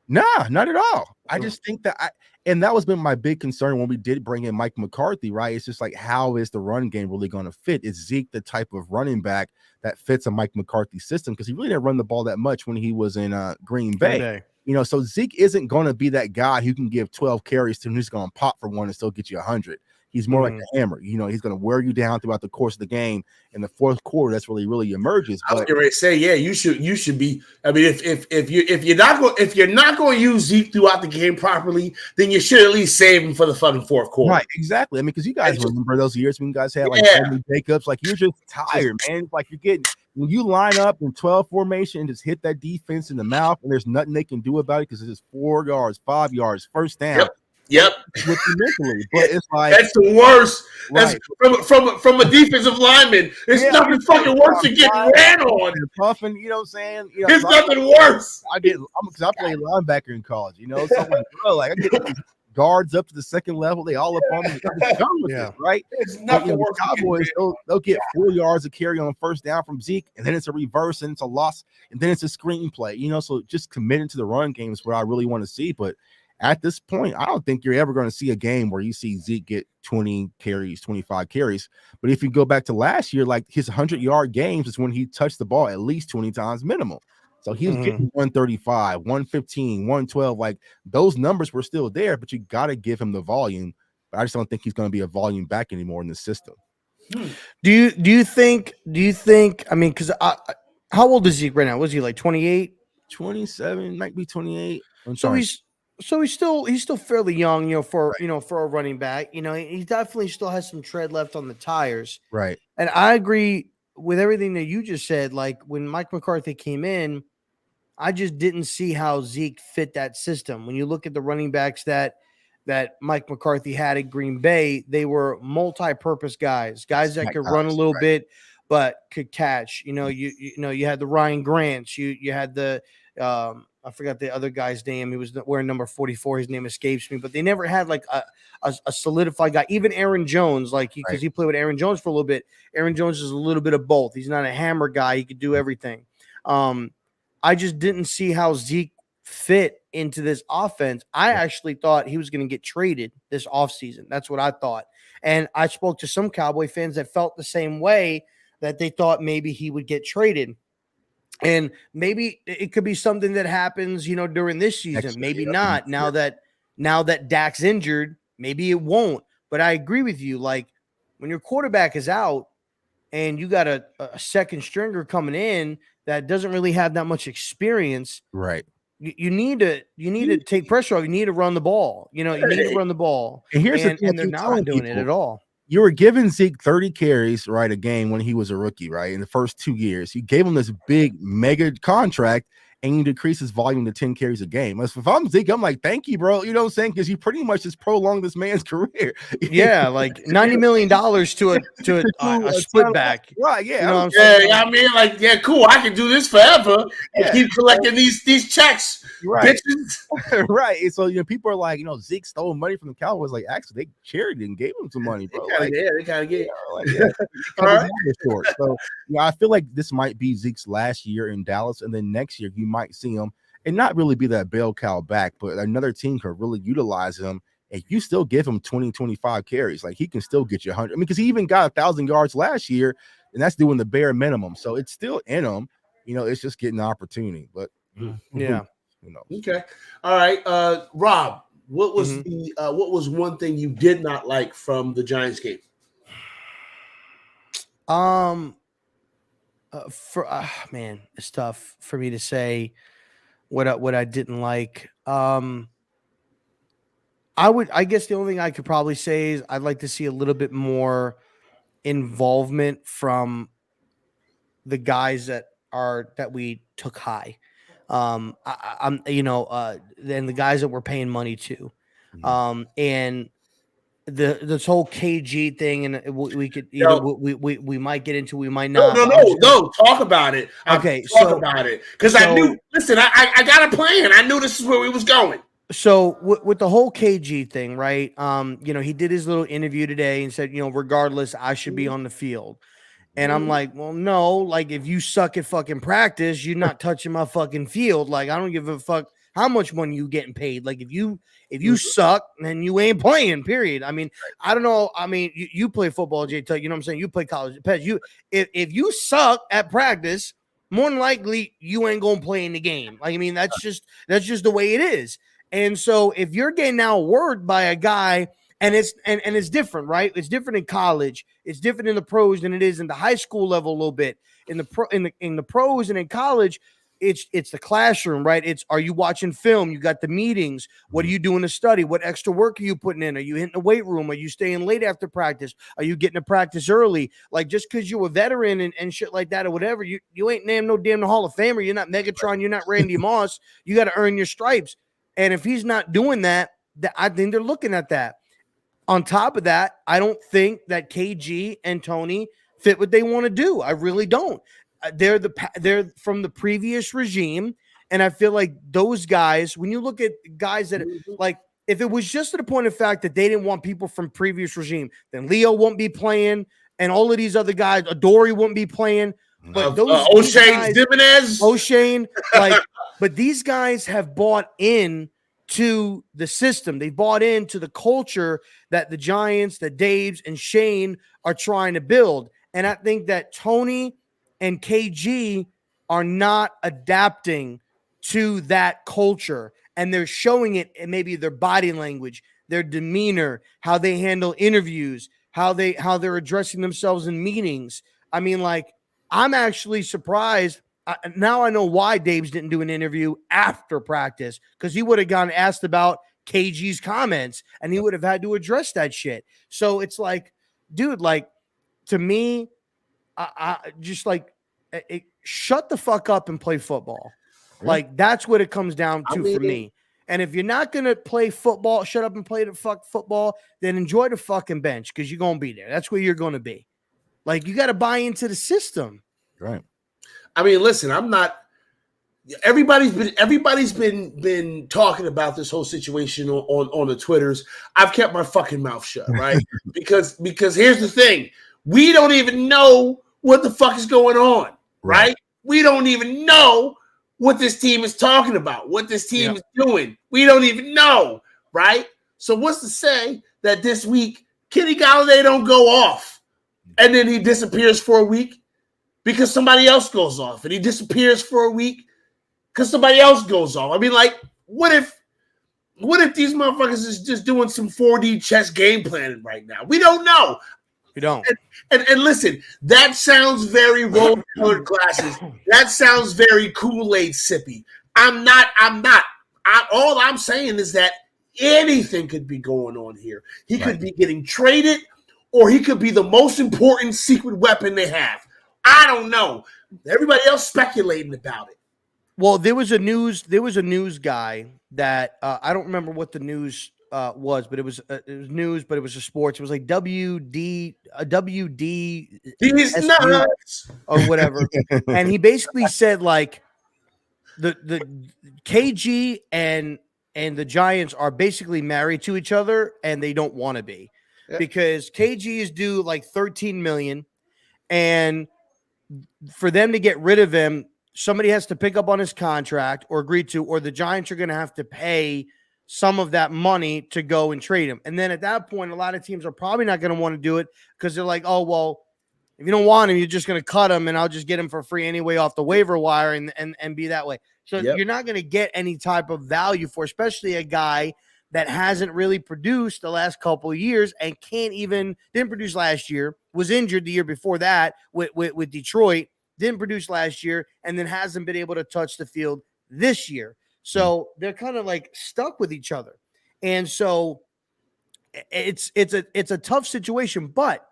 Nah, not at all. I just think that and that was been my big concern when we did bring in Mike McCarthy, right? It's just like, how is the run game really going to fit? Is Zeke the type of running back that fits a Mike McCarthy system? Because he really didn't run the ball that much when he was in Green Bay. So Zeke isn't going to be that guy who can give 12 carries to him who's going to pop for one and still get you 100. He's more like a hammer. He's going to wear you down throughout the course of the game. In the fourth quarter, that's really emerges. I was going to say, yeah, you should be. I mean, if you're not going to use Zeke throughout the game properly, then you should at least save him for the fucking fourth quarter. Right, exactly. I mean, because you guys remember those years when you guys had like Henry Jacobs, like you're just tired, man. Like you're getting when you line up in 12 formation and just hit that defense in the mouth, and there's nothing they can do about it because it's just 4 yards, 5 yards, first down. Yep. With you mentally, but it's like that's the worst. Right. That's from a defensive lineman. It's nothing fucking worse than getting ran on. Puffing, you know what I'm saying? There's nothing worse. I played linebacker in college, so I'm like, bro, like I get these guards up to the second level, they all up on me. Right? It's nothing worse. Cowboys, they'll get 4 yards of carry on first down from Zeke, and then it's a reverse, and it's a loss, and then it's a screenplay. So just committing to the run game is what I really want to see, but at this point, I don't think you're ever going to see a game where you see Zeke get 20 carries, 25 carries. But if you go back to last year, like his 100-yard games is when he touched the ball at least 20 times minimum. So he was getting 135, 115, 112. Like those numbers were still there, but you got to give him the volume. But I just don't think he's going to be a volume back anymore in the system. Do you think? I mean, because how old is Zeke right now? Was he like 28, 27? Might be 28. So he's still fairly young, for a running back. He definitely still has some tread left on the tires. Right. And I agree with everything that you just said. Like when Mike McCarthy came in, I just didn't see how Zeke fit that system. When you look at the running backs that Mike McCarthy had at Green Bay, they were multi-purpose guys that could run a little bit, but could catch. You had the Ryan Grants, you had the I forgot the other guy's name. He was wearing number 44. His name escapes me, but they never had like a solidified guy. Even Aaron Jones, because he played with Aaron Jones for a little bit. Aaron Jones is a little bit of both. He's not a hammer guy. He could do everything. I just didn't see how Zeke fit into this offense. I actually thought he was going to get traded this offseason. That's what I thought. And I spoke to some Cowboy fans that felt the same way, that they thought maybe he would get traded. And maybe it could be something that happens, during this season. Maybe not. Now that Dak's injured, maybe it won't. But I agree with you. Like when your quarterback is out and you got a second stringer coming in that doesn't really have that much experience, right? You need to take pressure off. You need to run the ball. You need to run the ball. And here's the thing, and they're not doing it at all. You were giving Zeke 30 carries, right, a game when he was a rookie, right, in the first 2 years. You gave him this big mega contract, and you decrease his volume to 10 carries a game. If I'm Zeke, I'm like, thank you, bro. You know what I'm saying? Because you pretty much just prolonged this man's career. Yeah, like $90 million to a split back. Right, yeah. I mean, like, yeah, cool. I can do this forever and keep collecting these checks. Right. Bitches. Right. And so people are like, Zeke stole money from the Cowboys. Like, actually, they charity and gave him some money, bro. They kind of get. All right. Short. So I feel like this might be Zeke's last year in Dallas, and then next year you might see him and not really be that bell cow back, but another team could really utilize him. And you still give him 20, 25 carries. Like he can still get you 100. I mean, because he even got 1,000 yards last year, and that's doing the bare minimum. So it's still in him. It's just getting the opportunity. But yeah. Okay. All right. Rob, what was one thing you did not like from the Giants game? Man, it's tough for me to say what I didn't like. I guess the only thing I could probably say is I'd like to see a little bit more involvement from the guys that we took high. Then the guys that we're paying money to, and this whole KG thing, and we could we might get into, we might not. No, talk about it. Talk about it, because I knew. Listen, I got a plan. I knew this is where we was going. So with the whole KG thing, right? He did his little interview today and said, regardless, I should be on the field. And I'm like, well, no, like if you suck at fucking practice, you're not touching my fucking field. Like, I don't give a fuck how much money you getting paid. Like if you suck, then you ain't playing, period. I mean, I don't know. I mean, you play football, Jay Tuck, you know what I'm saying? You play college. Pest, if you suck at practice, more than likely you ain't gonna play in the game. Like, I mean, that's just the way it is. And so if you're getting outworked by a guy And it's different, right? It's different in college. It's different in the pros than it is in the high school level a little bit. In the pros and in college, it's the classroom, right? It's, are you watching film? You got the meetings. What are you doing to study? What extra work are you putting in? Are you hitting the weight room? Are you staying late after practice? Are you getting to practice early? Like, just because you're a veteran and shit like that or whatever, you ain't named no damn Hall of Famer. You're not Megatron. You're not Randy Moss. You got to earn your stripes. And if he's not doing that, I think they're looking at that. On top of that, I don't think that KG and Tony fit what they want to do. I really don't. They're from the previous regime, and I feel like those guys, when you look at guys that like, if it was just to the point of fact that they didn't want people from previous regime, then Leo won't be playing, and all of these other guys, Adoree won't be playing. But O'Shane, like, but these guys have bought in to the system. They bought into the culture that the Giants, that Daves and Shane are trying to build. And I think that Tony and KG are not adapting to that culture. And they're showing it in maybe their body language, their demeanor, how they handle interviews, how they're addressing themselves in meetings. I mean, like, I'm actually surprised. Now I know why Daves didn't do an interview after practice, because he would have gotten asked about KG's comments and he would have had to address that shit. So it's like, dude, like, to me, I just like, shut the fuck up and play football. Yeah. Like, that's what it comes down to for me. And if you're not going to play football, shut up and play the fuck football, then enjoy the fucking bench, because you're going to be there. That's where you're going to be. Like, you got to buy into the system. Right. I mean, listen, I'm not. Everybody's been talking about this whole situation on the Twitters. I've kept my fucking mouth shut, right? because here's the thing: we don't even know what the fuck is going on, right? We don't even know what this team is talking about, what this team is doing. We don't even know, right? So what's to say that this week Kenny Golladay don't go off and then he disappears for a week because somebody else goes off, and he disappears for a week because somebody else goes off? I mean, like, what if these motherfuckers is just doing some 4D chess game planning right now? We don't know. We don't. And listen, that sounds very rose-colored glasses. That sounds very Kool-Aid sippy. I'm not. All I'm saying is that anything could be going on here. He could be getting traded, or he could be the most important secret weapon they have. I don't know. Everybody else speculating about it. Well, there was a news guy that I don't remember what the news was, but it was news, but it was a sports. It was like WD He's nuts or whatever. And he basically said, like, the KG and the Giants are basically married to each other, and they don't want to be, because KG is due like $13 million, and for them to get rid of him, somebody has to pick up on his contract or agree to, or the Giants are going to have to pay some of that money to go and trade him. And then at that point, a lot of teams are probably not going to want to do it, because they're like, oh, well, if you don't want him, you're just going to cut him, and I'll just get him for free anyway off the waiver wire and be that way. So you're not going to get any type of value for, especially a guy that hasn't really produced the last couple of years and didn't produce last year, was injured the year before that with Detroit, didn't produce last year, and then hasn't been able to touch the field this year. So they're kind of like stuck with each other. And so it's a tough situation. But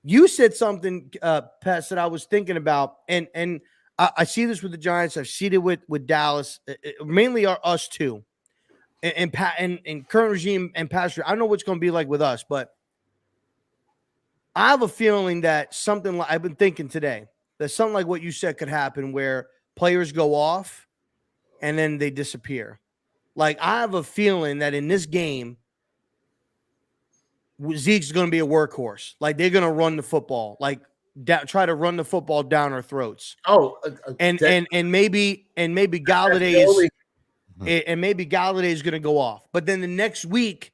you said something, Pest, that I was thinking about, and I see this with the Giants. I've seen it with Dallas, mainly us two, and current regime and past. I don't know what's going to be like with us, but I have a feeling that something like, I've been thinking today, that something like what you said could happen, where players go off and then they disappear. Like, I have a feeling that in this game, Zeke's going to be a workhorse. Like, they're going to run the football, like try to run the football down our throats. And maybe Galladay's is going to go off. But then the next week,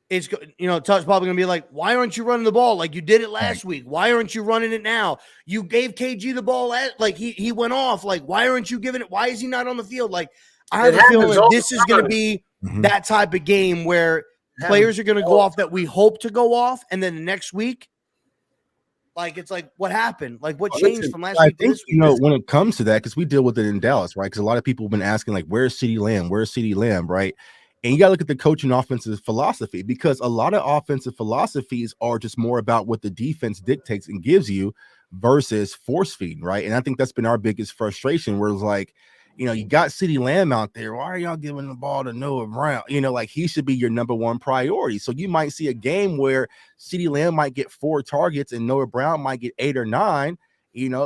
it's, Tuck's probably going to be like, why aren't you running the ball like you did it last week? Why aren't you running it now? You gave KG the ball like he went off. Like, why aren't you giving it? Why is he not on the field? Like, I have a feeling this is going to be that type of game where players are going to go off that we hope to go off, and then the next week, like it's like what happened? Like what changed from last week to this week? When it comes to that, because we deal with it in Dallas, right? Because a lot of people have been asking, like, where's CeeDee Lamb? Where's CeeDee Lamb, right? And you got to look at the coaching offensive philosophy, because a lot of offensive philosophies are just more about what the defense dictates and gives you versus force feeding, right? And I think that's been our biggest frustration, where it's like, you got CeeDee Lamb out there. Why are y'all giving the ball to Noah Brown? Like he should be your number one priority. So you might see a game where CeeDee Lamb might get 4 targets and Noah Brown might get 8 or 9,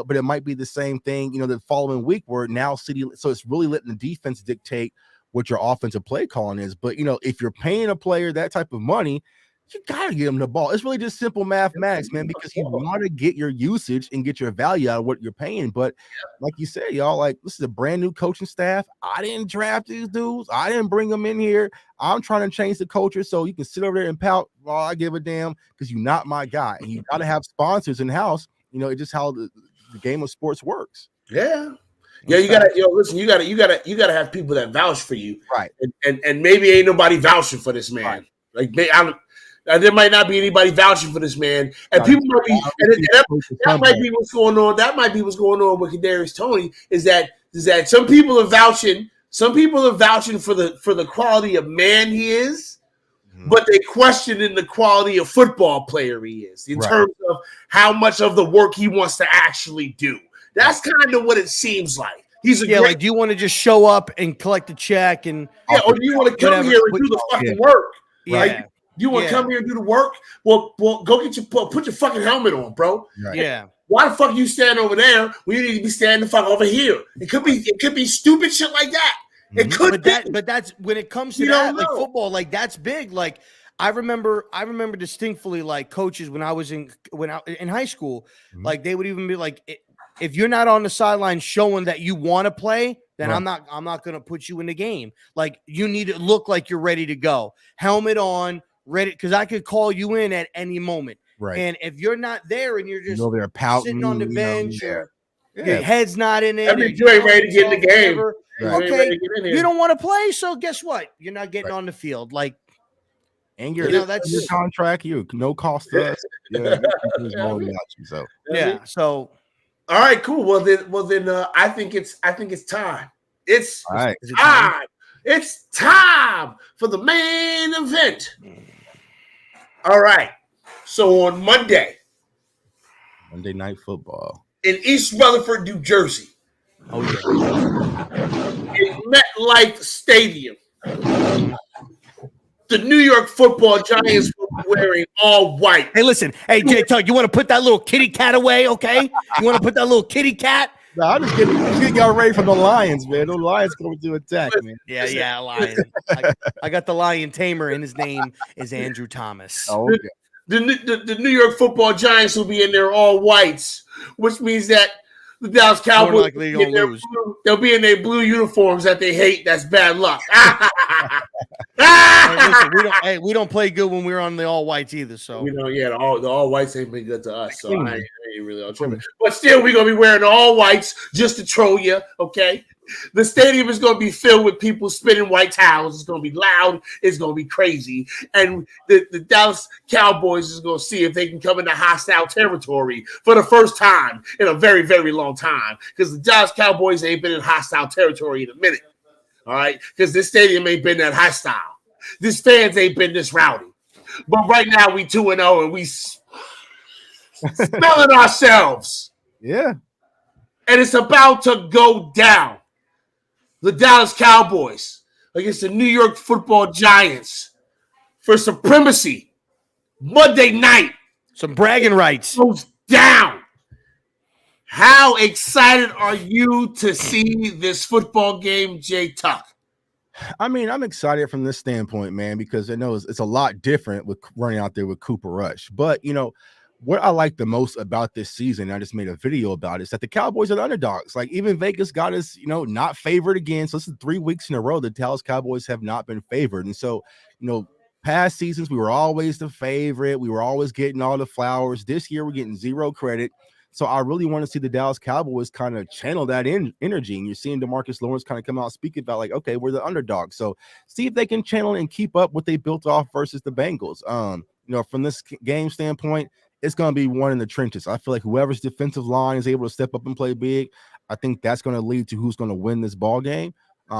but it might be the same thing, the following week where now so it's really letting the defense dictate what your offensive play calling is. But if you're paying a player that type of money, you gotta get him the ball. It's really just simple mathematics, man, because you want to get your usage and get your value out of what you're paying. But like you said, y'all, like, this is a brand new coaching staff. I didn't draft these dudes. I didn't bring them in here. I'm trying to change the culture, so you can sit over there and pout. Well, I give a damn, because you're not my guy. And you got to have sponsors in house. It's just how the game of sports works. Yeah. Yeah, you gotta, listen, you gotta have people that vouch for you, right? And maybe ain't nobody vouching for this man. Right. Like there might not be anybody vouching for this man, and people might be, that might be what's going on. That might be what's going on with Kadarius Toney. Is that some people are vouching. Some people are vouching for the quality of man he is, but they questioning the quality of football player he is in terms of how much of the work he wants to actually do. That's kind of what it seems like. He's like, do you want to just show up and collect a check and or do you want to come here and do the fucking work? Right? Yeah. You want to come here and do the work? Well, go put your fucking helmet on, bro. Right. Yeah. Why the fuck you stand over there when you need to be standing the fuck over here? It could be stupid shit like that. It could but that's when it comes to that, like football, like that's big. Like I remember distinctly, like coaches when I was in high school, like they would even be like, if you're not on the sideline showing that you want to play, then I'm not going to put you in the game. Like you need to look like you're ready to go. Helmet on, ready, because I could call you in at any moment. Right. And if you're not there and you're just there pouting, sitting on the bench, or your head's not in it, you ain't ready to get in the game. Okay, you don't want to play, so guess what? You're not getting on the field. Like, and that's your contract. You no cost to us. So. All right, cool. Well then, I think it's time. It's time. It's time for the main event. All right. So on Monday Night Football in East Rutherford, New Jersey, in MetLife Stadium, the New York Football Giants will be wearing all white. Hey, listen. Hey, Jay Tug, you want to put that little kitty cat away, okay? You want to put that little kitty cat? No, I'm just getting y'all ready for the Lions, man. The Lions coming to attack, man. Yeah, lion. I got the lion tamer, and his name is Andrew Thomas. Oh, okay. The New York Football Giants will be in their all whites, which means that the Dallas Cowboys they'll be in their blue uniforms that they hate. That's bad luck. Hey, we don't play good when we're on the all whites either. So the all whites ain't been good to us. So I ain't really on tripping. But still, we're gonna be wearing all whites just to troll you. Okay. The stadium is going to be filled with people spinning white towels. It's going to be loud. It's going to be crazy. And the Dallas Cowboys is going to see if they can come into hostile territory for the first time in a very, very long time. Because the Dallas Cowboys ain't been in hostile territory in a minute. All right? Because this stadium ain't been that hostile. This fans ain't been this rowdy. But right now we 2-0 and we smelling ourselves. Yeah. And it's about to go down. The Dallas Cowboys against the New York Football Giants for supremacy. Monday night. Some bragging rights. Goes down. How excited are you to see this football game, Jay Tuck? I mean, I'm excited from this standpoint, man, because I know it's a lot different with running out there with Cooper Rush. But, what I like the most about this season, I just made a video about it, is that the Cowboys are the underdogs. Like, even Vegas got us, not favored again. So this is 3 weeks in a row the Dallas Cowboys have not been favored. And so, past seasons, we were always the favorite. We were always getting all the flowers. This year, we're getting zero credit. So I really want to see the Dallas Cowboys kind of channel that energy. And you're seeing DeMarcus Lawrence kind of come out and speak about like, okay, we're the underdog. So see if they can channel and keep up what they built off versus the Bengals. From this game standpoint, it's going to be one in the trenches. I feel like whoever's defensive line is able to step up and play big, I think that's going to lead to who's going to win this ball game.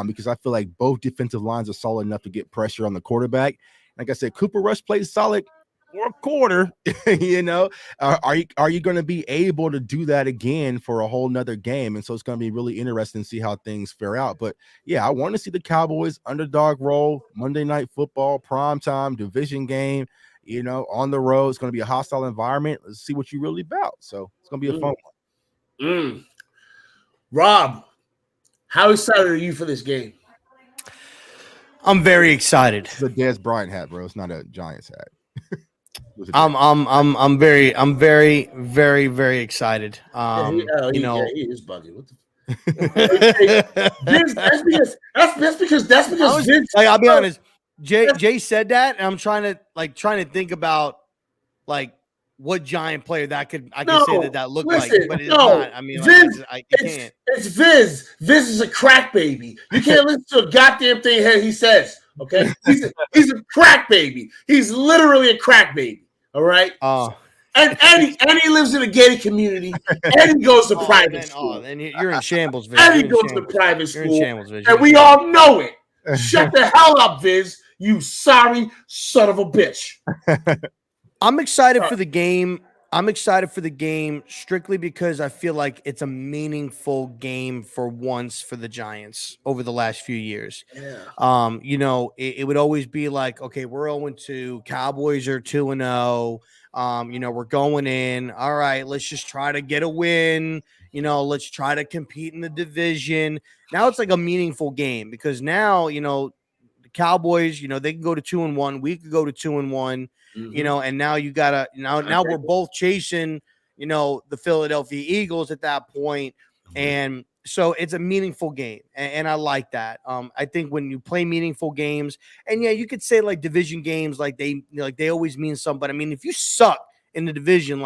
Because I feel like both defensive lines are solid enough to get pressure on the quarterback. Like I said, Cooper Rush plays solid for a quarter. Are you going to be able to do that again for a whole nother game? And so it's going to be really interesting to see how things fare out. But yeah, I want to see the Cowboys underdog role, Monday Night Football, primetime division game. On the road, it's going to be a hostile environment. Let's see what you're really about. So it's going to be a fun one. Rob, how excited are you for this game? I'm very excited. It's a Dez Bryant hat, bro. It's not a Giants hat. I'm very, very, very excited. He is bugging. What the that's because Vince. Like, I'll be honest. Jay said that, and I'm trying to think about like what Giant player I can say that looked like, but it's not. I mean, Vince, you can't. It's Viz. Viz is a crack baby. You can't listen to a goddamn thing he says. Okay, he's a crack baby. He's literally a crack baby. All right. And he lives in a gated community, and he goes to private school. And you're in shambles, Viz. And he goes to private school, you're in shambles, Viz. And we all know it. Shut the hell up, Viz. You sorry son of a bitch. I'm excited for the game. I'm excited for the game strictly because I feel like it's a meaningful game for once for the Giants over the last few years. Yeah. It would always be like, okay, we're 0-2, Cowboys are 2-0. We're going in. All right, let's just try to get a win. Let's try to compete in the division. Now it's like a meaningful game because now, the Cowboys, they can go to 2-1. We could go to 2-1. And now you gotta now we're both chasing, the Philadelphia Eagles at that point. And so it's a meaningful game. And I like that. I think when you play meaningful games, and yeah, you could say like division games, like they always mean something. But I mean, if you suck in the division,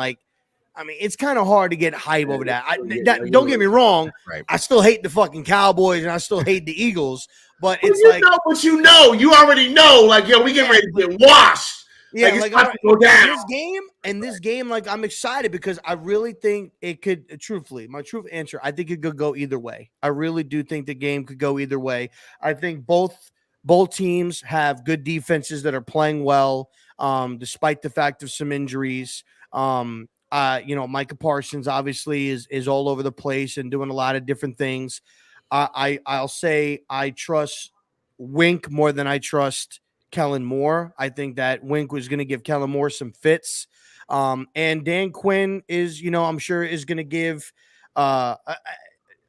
it's kind of hard to get hype over that. Don't get me wrong. Right. I still hate the fucking Cowboys and I still hate the Eagles, but it's you already know, we get ready to get washed. Yeah, go down. This game, I'm excited because I really think it could, truthfully, my truth answer, I think it could go either way. I really do think the game could go either way. I think both teams have good defenses that are playing well, despite the fact of some injuries. Micah Parsons obviously is all over the place and doing a lot of different things. I'll say I trust Wink more than I trust Kellen Moore. I think that Wink was going to give Kellen Moore some fits. And Dan Quinn is, I'm sure is going to give Mike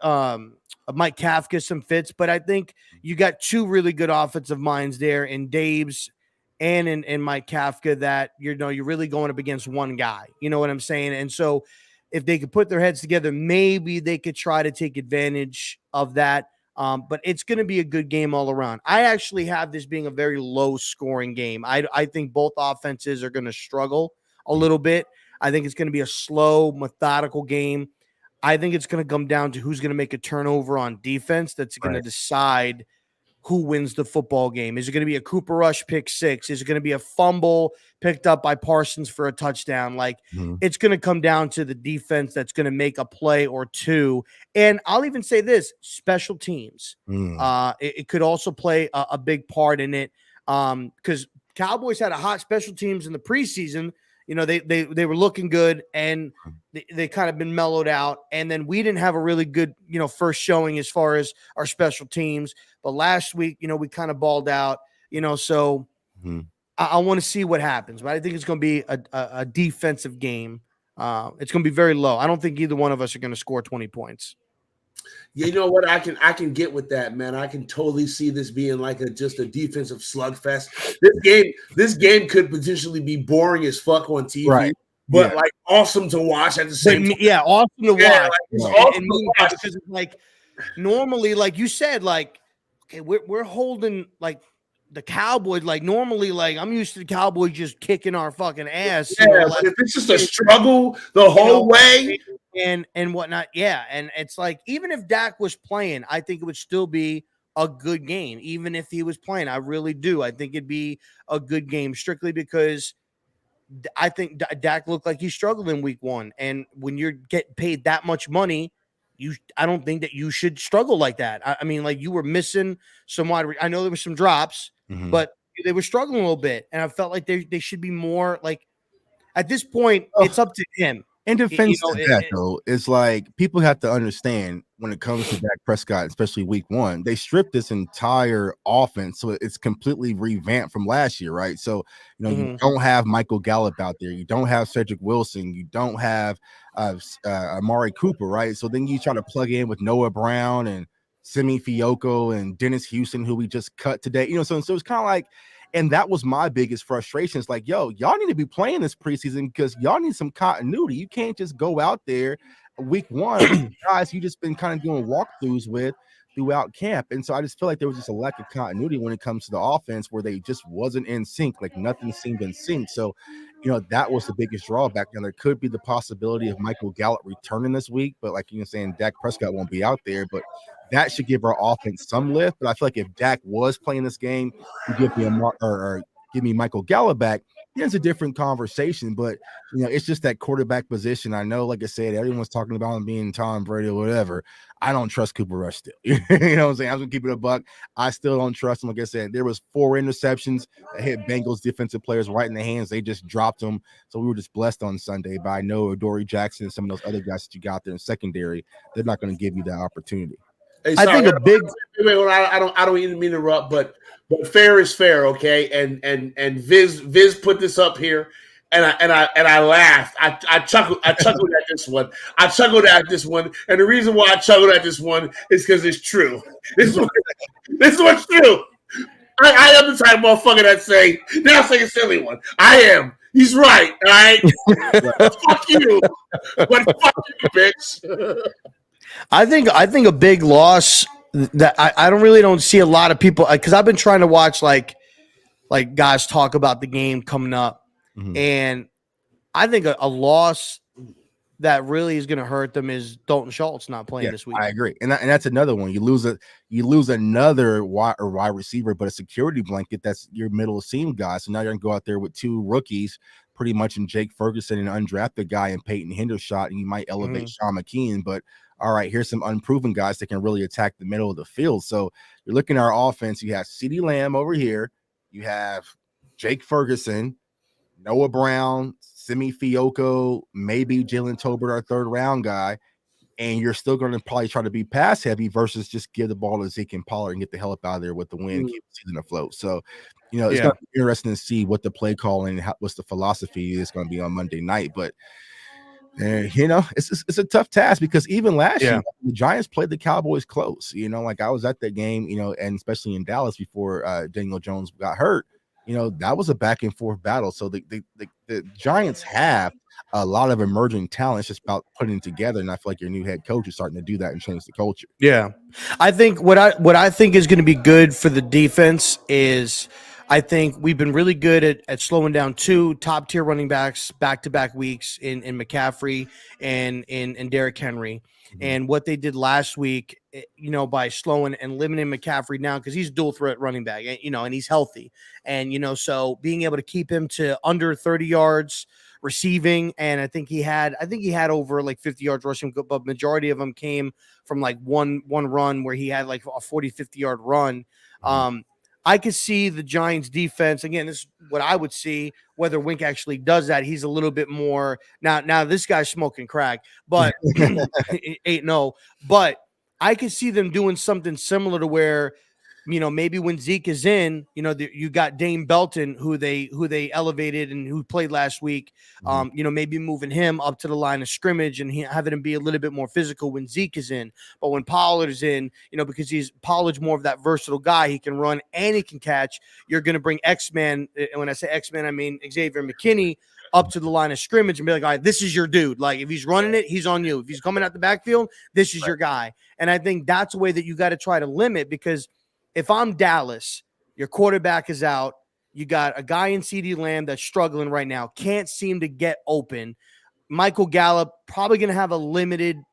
Kafka some fits. But I think you got two really good offensive minds there in Daves and in Mike Kafka that, you're really going up against one guy. You know what I'm saying? And so if they could put their heads together, maybe they could try to take advantage of that. But it's going to be a good game all around. I actually have this being a very low scoring game. I think both offenses are going to struggle a little bit. I think it's going to be a slow, methodical game. I think it's going to come down to who's going to make a turnover on defense. That's going to decide who wins the football game. Is it going to be a Cooper Rush pick six? Is it going to be a fumble picked up by Parsons for a touchdown? It's going to come down to the defense that's going to make a play or two. And I'll even say this, special teams. It could also play a big part in it because Cowboys had a hot special teams in the preseason. They were looking good and they kind of been mellowed out. And then we didn't have a really good, first showing as far as our special teams. But last week, we kind of balled out, so I want to see what happens. But I think it's going to be a defensive game. It's going to be very low. I don't think either one of us are going to score 20 points. Yeah, you know what? I can get with that, man. I can totally see this being just a defensive slugfest. This game could potentially be boring as fuck on TV, but awesome to watch at the same time. Yeah, awesome to watch. It's awesome to watch. Because normally, like you said, okay, we're holding the Cowboys, like normally, like I'm used to the Cowboys just kicking our fucking ass. Yeah, but if it's just a struggle the whole way and whatnot, yeah. And it's like even if Dak was playing, I think it would still be a good game. Even if he was playing, I really do. I think it'd be a good game strictly because I think Dak looked like he struggled in week 1, and when you're getting paid that much money, I don't think that you should struggle like that. I mean, like you were missing some wide. I know there were some drops, but they were struggling a little bit, and I felt like they should be more like. At this point, it's up to him. In defense of that, though, it's like people have to understand when it comes to Dak Prescott, especially week 1, they stripped this entire offense, so it's completely revamped from last year, right? So, you don't have Michael Gallup out there, you don't have Cedric Wilson, you don't have Amari Cooper, right? So then you try to plug in with Noah Brown and Simi Fioco and Dennis Houston, who we just cut today, so it's kind of like. And that was my biggest frustration. It's like, yo, y'all need to be playing this preseason because y'all need some continuity. You can't just go out there week 1 guys you just been kind of doing walkthroughs with throughout camp. And so I just feel like there was just a lack of continuity when it comes to the offense where they just wasn't in sync. Like nothing seemed in sync. So, that was the biggest drawback. Now there could be the possibility of Michael Gallup returning this week, but like you're saying, Dak Prescott won't be out there, but that should give our offense some lift. But I feel like if Dak was playing this game, you give me give me Michael Gallup back, it's a different conversation. But it's just that quarterback position. I know, like I said, everyone's talking about him being Tom Brady or whatever. I don't trust Cooper Rush still. You know what I'm saying? I'm gonna keep it a buck. I still don't trust him. Like I said, there was 4 interceptions that hit Bengals defensive players right in the hands. They just dropped them. So we were just blessed on Sunday. But I know Dory Jackson and some of those other guys that you got there in secondary, they're not going to give you that opportunity. Hey, I think a big. I don't even mean to interrupt, but fair is fair, okay? And Viz put this up here, and I laughed. I chuckled at this one. I chuckled at this one, and the reason why I chuckled at this one is because it's true. This is what's true. I am the type of motherfucker that say now say a silly one. I am. He's right. All right. Fuck you, but fuck you, bitch. I think a big loss that I don't see a lot of people because I've been trying to watch like guys talk about the game coming up, and I think a loss that really is going to hurt them is Dalton Schultz not playing this week. I agree, and that's another one. You lose another wide receiver, but a security blanket that's your middle seam guy. So now you're going to go out there with 2 rookies, pretty much in Jake Ferguson, an undrafted guy, and Peyton Hendershot, and you might elevate Sean McKeon, but. All right, here's some unproven guys that can really attack the middle of the field. So you're looking at our offense. You have CeeDee Lamb over here. You have Jake Ferguson, Noah Brown, Simi Fioco, maybe Jalen Tolbert, our 3rd round guy. And you're still going to probably try to be pass heavy versus just give the ball to Zeke and Pollard and get the hell up out of there with the win, keep the season afloat. So, it's going to be interesting to see what the play calling and what's the philosophy is going to be on Monday night. But it's a tough task because even last year the Giants played the Cowboys close. Like I was at that game, and especially in Dallas before Daniel Jones got hurt. That was a back and forth battle. So the Giants have a lot of emerging talent. It's just about putting it together, and I feel like your new head coach is starting to do that and change the culture. Yeah, I think what I think is going to be good for the defense is. I think we've been really good at slowing down 2 top-tier running backs back-to-back weeks in McCaffrey and Derrick Henry. And what they did last week, by slowing and limiting McCaffrey down because he's dual threat running back, and he's healthy. And, so being able to keep him to under 30 yards receiving, and I think he had over like 50 yards rushing, but majority of them came from like one run where he had like a 40, 50-yard run. I could see the Giants defense. Again, this is what I would see, whether Wink actually does that. He's a little bit more now this guy's smoking crack, but 8-0. But I could see them doing something similar to where, maybe when Zeke is in, you got Dane Belton, who they elevated and who played last week. Maybe moving him up to the line of scrimmage and having him be a little bit more physical when Zeke is in. But when Pollard is in, because Pollard's more of that versatile guy, he can run and he can catch. You're going to bring X-Man. And when I say X-Man, I mean Xavier McKinney up to the line of scrimmage and be like, all right, this is your dude. Like if he's running it, he's on you. If he's coming out the backfield, this is your guy. And I think that's a way that you got to try to limit because if I'm Dallas, Your quarterback is out. You got a guy in CeeDee Lamb that's struggling right now. Can't seem to get open. Michael Gallup probably going to have a limited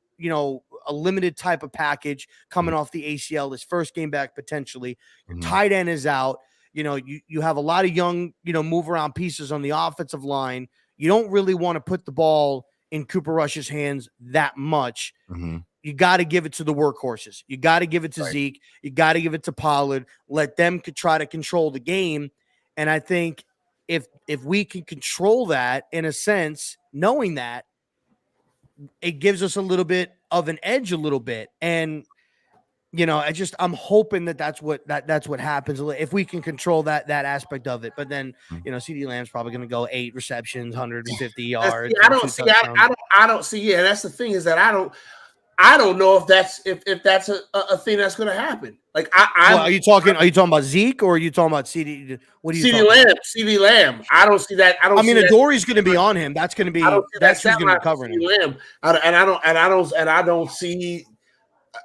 type of package coming off the ACL. His first game back potentially. Your tight end is out. You have a lot of young, move around pieces on the offensive line. You don't really want to put the ball in Cooper Rush's hands that much. You got to give it to the workhorses. You got to give it to Zeke. You got to give it to Pollard. Let them try to control the game. And I think if we can control that in a sense, knowing that, it gives us a little bit of an edge a little bit. And, I'm hoping that's what happens if we can control that aspect of it. But then, CeeDee Lamb's probably going to go 8 receptions, 150 yards. I don't see. Yeah, that's the thing is that I don't know if that's a thing that's going to happen. Like, are you talking about Zeke or are you talking about CeeDee? What are you CeeDee Lamb? CeeDee Lamb. I don't see that. I mean, Adore's going to be on him. That's going to be that's who's going to be covering him. Lamb.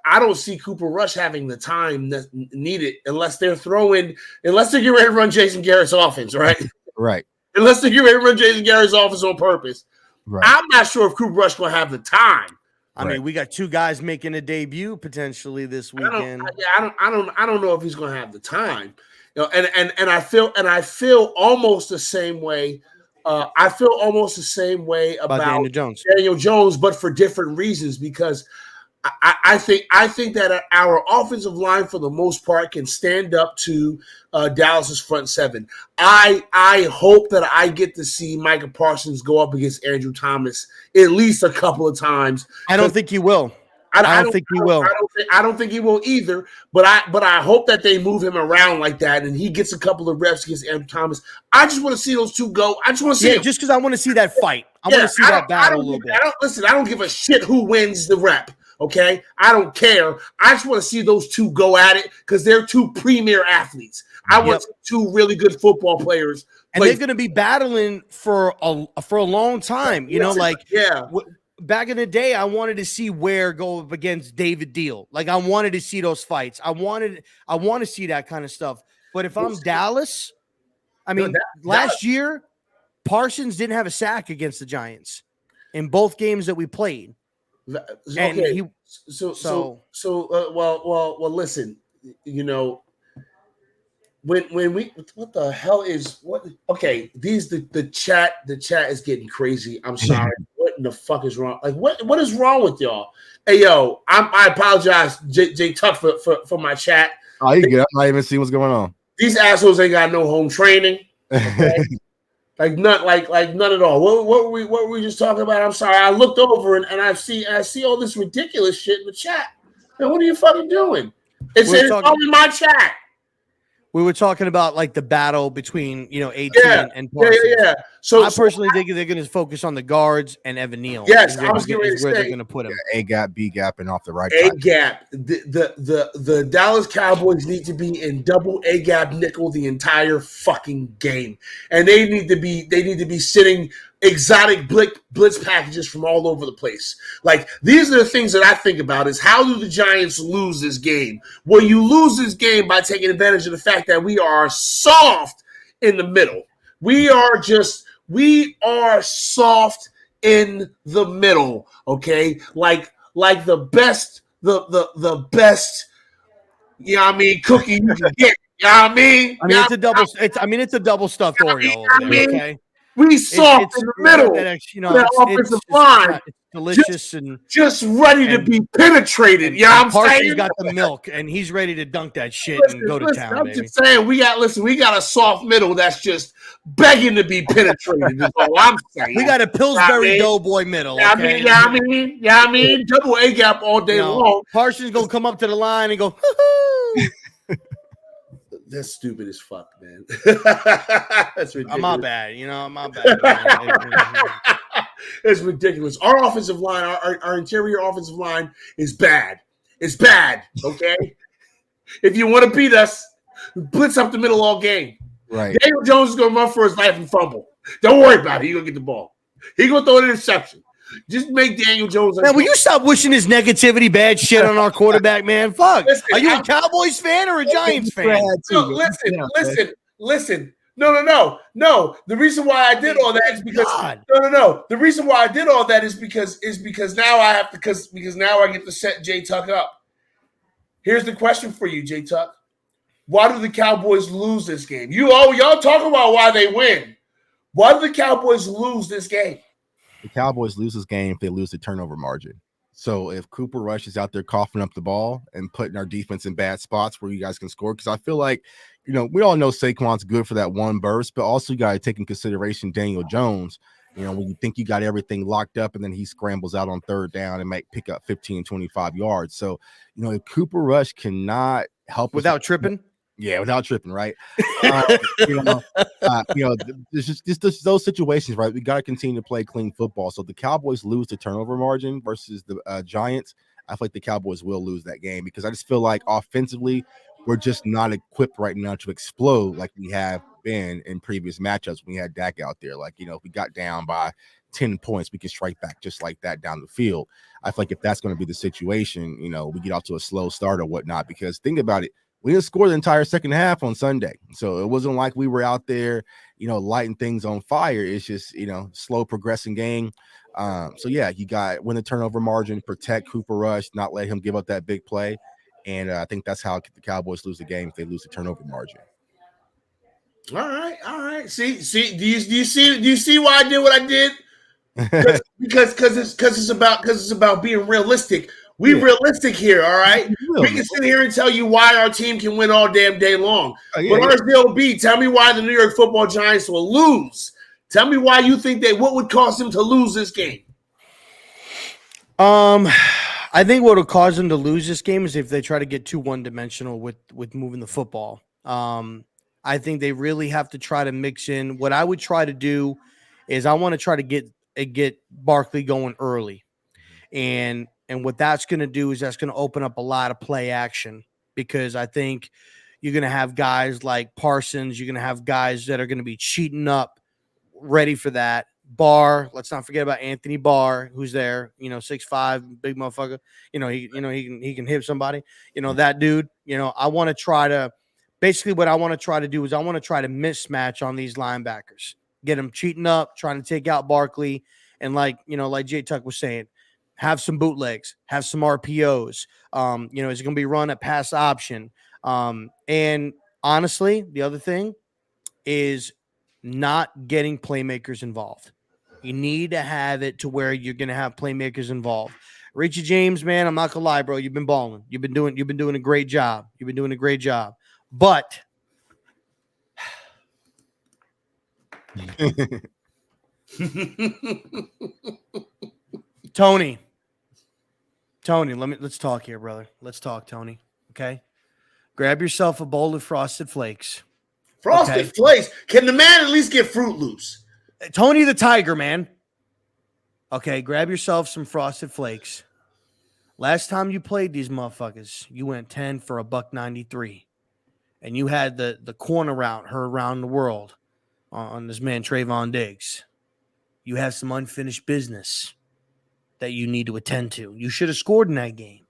I don't see Cooper Rush having the time that's needed unless they're getting ready to run Jason Garrett's offense, right? Right. Unless they're getting ready to run Jason Garrett's offense on purpose. Right. I'm not sure if Cooper Rush going to have the time. I mean, we got 2 guys making a debut potentially this weekend. I don't know if he's going to have the time. And I feel almost the same way. I feel almost the same way about Daniel Jones, but for different reasons. Because I think that our offensive line, for the most part, can stand up to Dallas's front 7. I hope that I get to see Micah Parsons go up against Andrew Thomas at least a couple of times. I don't think he will. I don't think he will. I don't think he will either. But I hope that they move him around like that and he gets a couple of reps against Andrew Thomas. I just want to see those 2 go. I just want to see. Yeah, just because I want to see that fight. I want to see that battle a little bit. I don't give a shit who wins the rep. Okay, I don't care. I just want to see those 2 go at it because they're 2 premier athletes. I want 2 really good football players, and they're going to be battling for a long time. Back in the day, I wanted to see Ware go up against David Deal. Like, I wanted to see those fights. I want to see that kind of stuff. But if I'm Dallas, last year, Parsons didn't have a sack against the Giants in both games that we played. Okay. Well, listen, when we, what the hell is what? Okay. The chat is getting crazy. I'm sorry. What in the fuck is wrong? Like, what is wrong with y'all? Hey, yo, I apologize, J Tuck, for my chat. Oh, you get up. I even see what's going on. These assholes ain't got no home training. Okay? Like none at all. What were we just talking about? I'm sorry. I looked over and I see all this ridiculous shit in the chat. Man, what are you fucking doing? It's all in my chat. We were talking about like the battle between AT and Parsons. Yeah. So I personally think they're going to focus on the guards and Evan Neal. Yes, I was going to say where they're going to put him. A gap, B gap, and off the right. A gap. The Dallas Cowboys need to be in double A gap nickel the entire fucking game, and they need to be sitting exotic blitz packages from all over the place. Like, these are the things that I think about is how do the Giants lose this game? Well, you lose this game by taking advantage of the fact that we are soft in the middle. We are soft in the middle, okay? Like the best, the best, cookie you can get. You know what I mean? It's a double stuffed Oreo. Okay. We soft in the middle. That offensive line. It's delicious and just ready to be penetrated. Yeah, I'm saying. Parsons got the milk and he's ready to dunk that shit and go to town. I'm just saying we got a soft middle that's just begging to be penetrated. Is all I'm saying. We got a Pillsbury Doughboy middle. Okay? Double A gap all day long. Parsons gonna come up to the line and go. That's stupid as fuck, man. That's ridiculous. My bad. My bad. It's ridiculous. Our offensive line, our interior offensive line is bad. It's bad, okay? If you want to beat us, blitz up the middle all game. Right. Daniel Jones is going to run for his life and fumble. Don't worry about it. He's going to get the ball. He's going to throw an interception. Just make Daniel Jones. Man, will you stop wishing his negativity, bad shit on our quarterback, man? Fuck. Listen, Are you a Cowboys fan or a Giants fan? No, listen. No. The reason why I did all that is because no. The reason why I did all that is because now I have to because now I get to set J Tuck up. Here's the question for you, J Tuck. Why do the Cowboys lose this game? Y'all talk about why they win. Why do the Cowboys lose this game? The Cowboys lose this game if they lose the turnover margin. So if Cooper Rush is out there coughing up the ball and putting our defense in bad spots where you guys can score, because I feel like, we all know Saquon's good for that one burst, but also you got to take in consideration Daniel Jones. When you think you got everything locked up and then he scrambles out on third down and might pick up 15, 25 yards. So, if Cooper Rush cannot help without tripping. Yeah, without tripping, right? There's just those situations, right? We got to continue to play clean football. So if the Cowboys lose the turnover margin versus the Giants, I feel like the Cowboys will lose that game because I just feel like offensively, we're just not equipped right now to explode like we have been in previous matchups when we had Dak out there. Like, if we got down by 10 points, we can strike back just like that down the field. I feel like if that's going to be the situation, we get off to a slow start or whatnot, because think about it. We didn't score the entire second half on Sunday. So it wasn't like we were out there, lighting things on fire. It's just, slow progressing game. So yeah, you got win the turnover margin, protect Cooper Rush, not let him give up that big play. And I think that's how the Cowboys lose the game if they lose the turnover margin. All right. See, do you see why I did what I did? Because it's about being realistic. We realistic here, all right? We can sit here and tell you why our team can win all damn day long. But RZeroB, tell me why the New York Football Giants will lose. Tell me why you think what would cause them to lose this game? I think what will cause them to lose this game is if they try to get too one-dimensional with moving the football. I think they really have to try to mix in. What I would try to do is I want to try to get Barkley going early. And what that's going to do is that's going to open up a lot of play action, because I think you're going to have guys like Parsons. You're going to have guys that are going to be cheating up, ready for that. Barr, let's not forget about Anthony Barr, who's there, 6'5", big motherfucker. He can hit somebody. That dude. I want to try to basically what I want to try to do is I want to try to mismatch on these linebackers, get them cheating up, trying to take out Barkley, and like J Tuck was saying, have some bootlegs, have some RPOs. Is it going to be run at pass option? And honestly, the other thing is not getting playmakers involved. You need to have it to where you're going to have playmakers involved. Richie James, man, I'm not gonna lie, bro. You've been balling. You've been doing a great job. But Tony, let's talk here, brother. Let's talk, Tony. Okay, grab yourself a bowl of Frosted Flakes. Frosted Flakes. Can the man at least get Fruit Loops? Tony the Tiger, man. Okay, grab yourself some Frosted Flakes. Last time you played these motherfuckers, you went 10 for $1.93, and you had the corner route heard around the world on this man Trayvon Diggs. You have some unfinished business that you need to attend to. You should have scored in that game,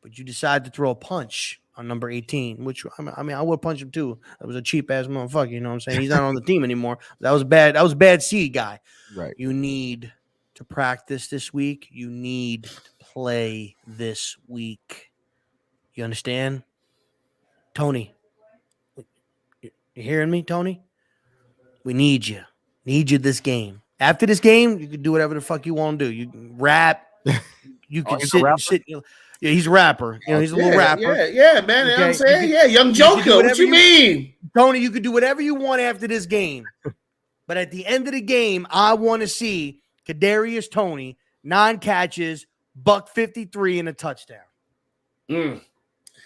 but you decided to throw a punch on number 18, which I would punch him too. That was a cheap ass motherfucker. You know what I'm saying? He's not on the team anymore. That was bad. That was bad seed guy. Right. You need to practice this week. You need to play this week. You understand? Tony, you hearing me, Tony? We need you. Need you this game. After this game, you can do whatever the fuck you want to do. You can rap. You can sit. Yeah, he's a rapper. He's a little rapper. Yeah, man. Okay. You know what I'm saying? Young Joker. What you mean? Tony, you can do whatever you want after this game. But at the end of the game, I want to see Kadarius Toney, 9 catches, $153 and a touchdown.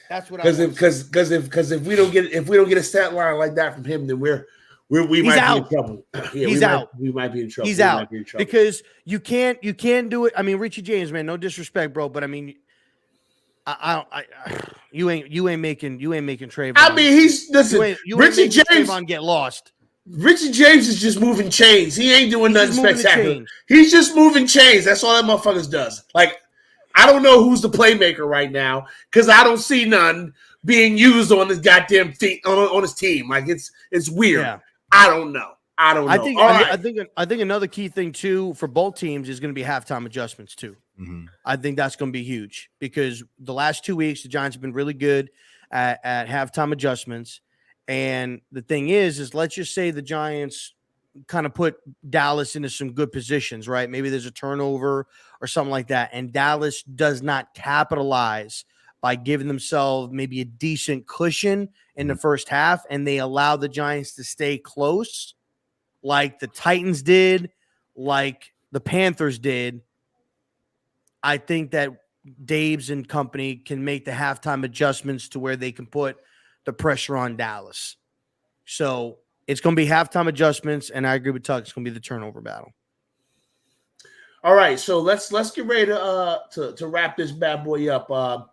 That's what I want. Because if we don't get a stat line like that from him, then we might be in trouble. Yeah, he's out. We might be in trouble. He's out because you can't do it. I mean, Richie James, man, no disrespect, bro, but I mean, you ain't making Trayvon. I mean, Richie James Trayvon get lost. Richie James is just moving chains. He ain't doing nothing spectacular. He's just moving chains. That's all that motherfuckers does. Like, I don't know who's the playmaker right now because I don't see none being used on his goddamn team on his team. Like, it's weird. Yeah. I don't know. I think another key thing too for both teams is going to be halftime adjustments too. Mm-hmm. I think that's going to be huge because the last 2 weeks the Giants have been really good at halftime adjustments. And the thing is let's just say the Giants kind of put Dallas into some good positions, right? Maybe there's a turnover or something like that. And Dallas does not capitalize by giving themselves maybe a decent cushion in the first half. And they allow the Giants to stay close like the Titans did, like the Panthers did. I think that Daves and company can make the halftime adjustments to where they can put the pressure on Dallas. So it's going to be halftime adjustments, and I agree with Tuck. It's going to be the turnover battle. All right, so let's get ready to wrap this bad boy up.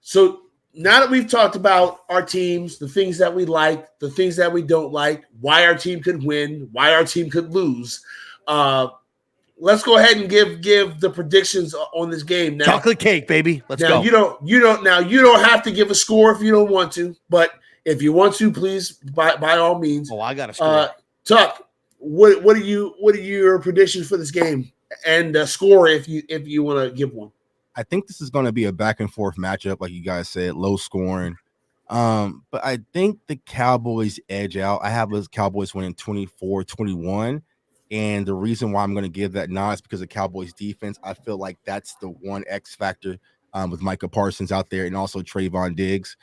So now that we've talked about our teams, the things that we like, the things that we don't like, why our team could win, why our team could lose, let's go ahead and give the predictions on this game now. Chocolate cake, baby. Let's go. You don't have to give a score if you don't want to, but if you want to, please by all means. Oh, I got a score. Tuck, what are your predictions for this game and score if you want to give one? I think this is going to be a back and forth matchup, like you guys said, low scoring. But I think the Cowboys edge out. I have the Cowboys winning 24-21. And the reason why I'm going to give that nod is because of Cowboys defense. I feel like that's the one X factor with Micah Parsons out there and also Trayvon Diggs.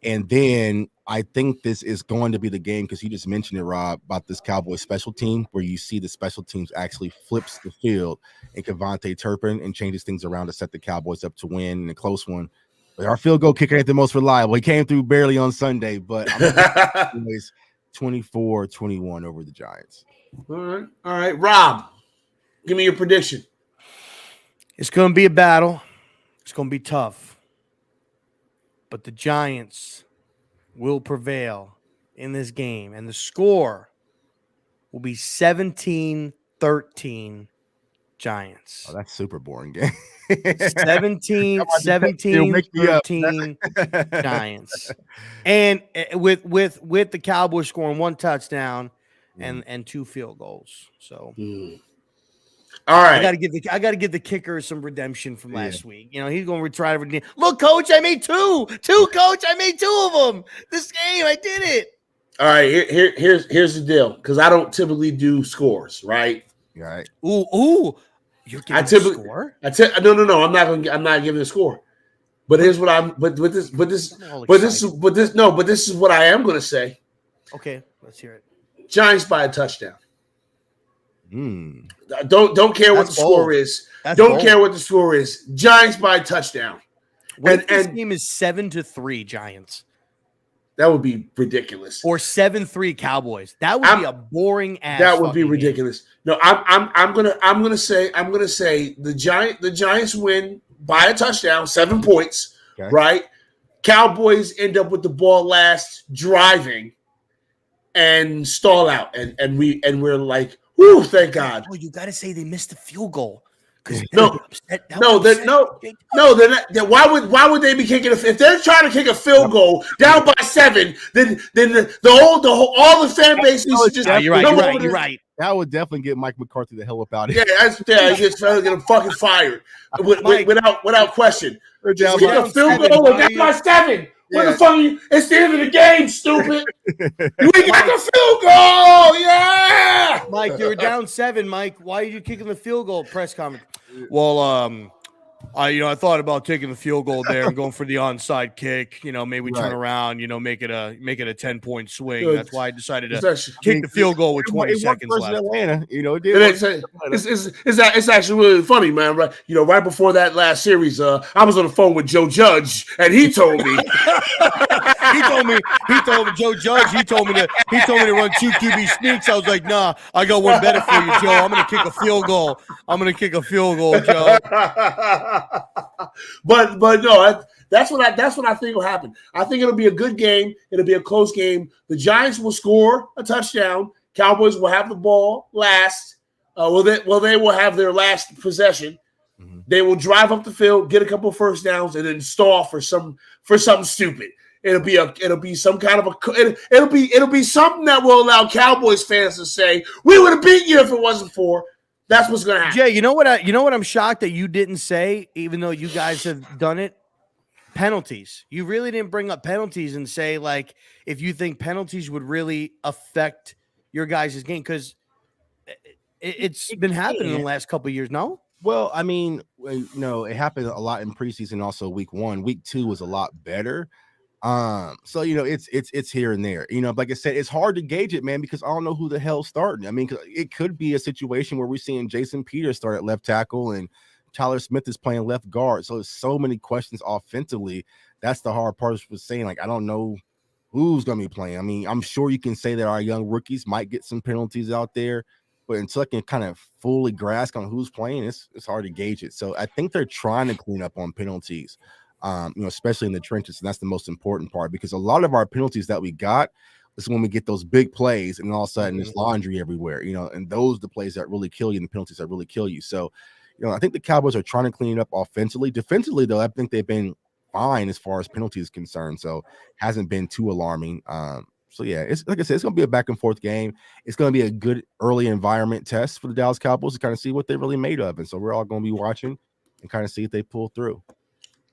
And then I think this is going to be the game because you just mentioned it, Rob, about this Cowboys special team where you see the special teams actually flips the field and Kevontae Turpin and changes things around to set the Cowboys up to win in a close one. But our field goal kicker ain't the most reliable. He came through barely on Sunday, but I'm 24-21 over the Giants. All right. Rob, give me your prediction. It's going to be a battle. It's going to be tough. But the Giants will prevail in this game. And the score will be 17-13 Giants. Oh, that's super boring game. 17-13 Giants. And with the Cowboys scoring one touchdown and 2 field goals. So all right. I gotta give the kicker some redemption from last week. You know, he's gonna try to redeem. Look, coach, I made two. Coach, I made 2 of them. This game, I did it. All right, here's the deal. Because I don't typically do scores, right? Right. Ooh. You're giving a score? No. I'm not giving a score. But here's what I'm this is what I am gonna say. Okay, let's hear it. Giants by a touchdown. Don't care what the score is. Don't care what the score is. Giants by a touchdown. What if this game is 7-3 Giants? That would be ridiculous. Or 7-3 Cowboys. That would be a boring ass. That would be ridiculous. Game. No, I'm gonna say the Giants win by a touchdown, 7 points. Okay. Right? Cowboys end up with the ball last, driving, and stall out, and we're like, whoo, thank God. Oh, you got to say they missed the field goal. No. They're not. Why would they be kicking if they're trying to kick a field goal down by 7? Then all the fan base needs to just. You're right. That would definitely get Mike McCarthy the hell up out of here. He gets him fucking fired without question. Kick a field goal down by 7. What the fuck are you? It's the end of the game, stupid. You ain't got the field goal. Yeah. Mike, you were down 7, Mike. Why are you kicking the field goal? Press conference. Well, I thought about taking the field goal there and going for the onside kick. Maybe turn around. Make it a 10-point swing. That's why I decided to kick the field goal with 20 seconds left. Atlanta, it's actually really funny, man. Right, right before that last series, I was on the phone with Joe Judge, and he told me, Joe Judge. He told me to run 2 QB sneaks. I was like, nah, I got one better for you, Joe. I'm gonna kick a field goal. Joe. But no, That's what I think will happen. I think it'll be a good game. It'll be a close game. The Giants will score a touchdown. Cowboys will have the ball last. They will have their last possession. Mm-hmm. They will drive up the field, get a couple of first downs, and then stall for something stupid. It'll be some kind of it'll be something that will allow Cowboys fans to say, we would have beat you if it wasn't for. That's what's gonna happen. Jay, you know what I'm shocked that you didn't say, even though you guys have done it? Penalties. You really didn't bring up penalties and say, like, if you think penalties would really affect your guys' game, because it's been happening in the last couple of years, no? Well, I mean, it happened a lot in preseason, also week 1. Week 2 was a lot better. So it's here and there. Like I said, it's hard to gauge it, man, because I don't know who the hell's starting. I mean, it could be a situation where we're seeing Jason Peters start at left tackle and Tyler Smith is playing left guard. So there's so many questions offensively. That's the hard part of saying, like, I don't know who's going to be playing. I mean, I'm sure you can say that our young rookies might get some penalties out there, but until I can kind of fully grasp on who's playing, it's hard to gauge it. So I think they're trying to clean up on penalties, especially in the trenches. And that's the most important part, because a lot of our penalties that we got is when we get those big plays and all of a sudden there's laundry everywhere, and those are the plays that really kill you and the penalties that really kill you. So, I think the Cowboys are trying to clean it up offensively. Defensively, though, I think they've been fine as far as penalties is concerned. So hasn't been too alarming. So yeah, it's like I said, it's going to be a back and forth game. It's going to be a good early environment test for the Dallas Cowboys to kind of see what they're really made of. And so we're all going to be watching and kind of see if they pull through.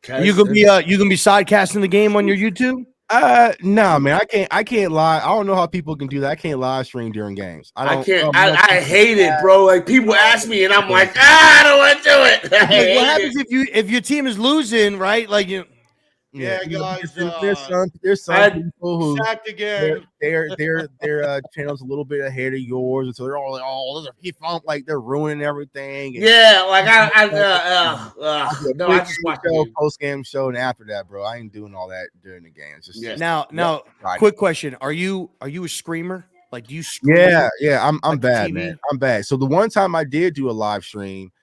You gonna be sidecasting the game on your YouTube? No, man, I can't lie. I don't know how people can do that. I can't live stream during games. I can't. I hate it, bro. Like, people ask me, and I'm like, I don't want to do it. What happens if your team is losing, right? Like, yeah, guys. There's some people who sacked again. Their channel's a little bit ahead of yours, and so they're all like, "Oh, he felt like they're ruining everything." And like I just watch the post game show, and after that, bro, I ain't doing all that during the game. It's just now. Quick question: Are you a screamer? Like, do you scream? Yeah. I'm bad, man. I'm bad. So the one time I did do a live stream.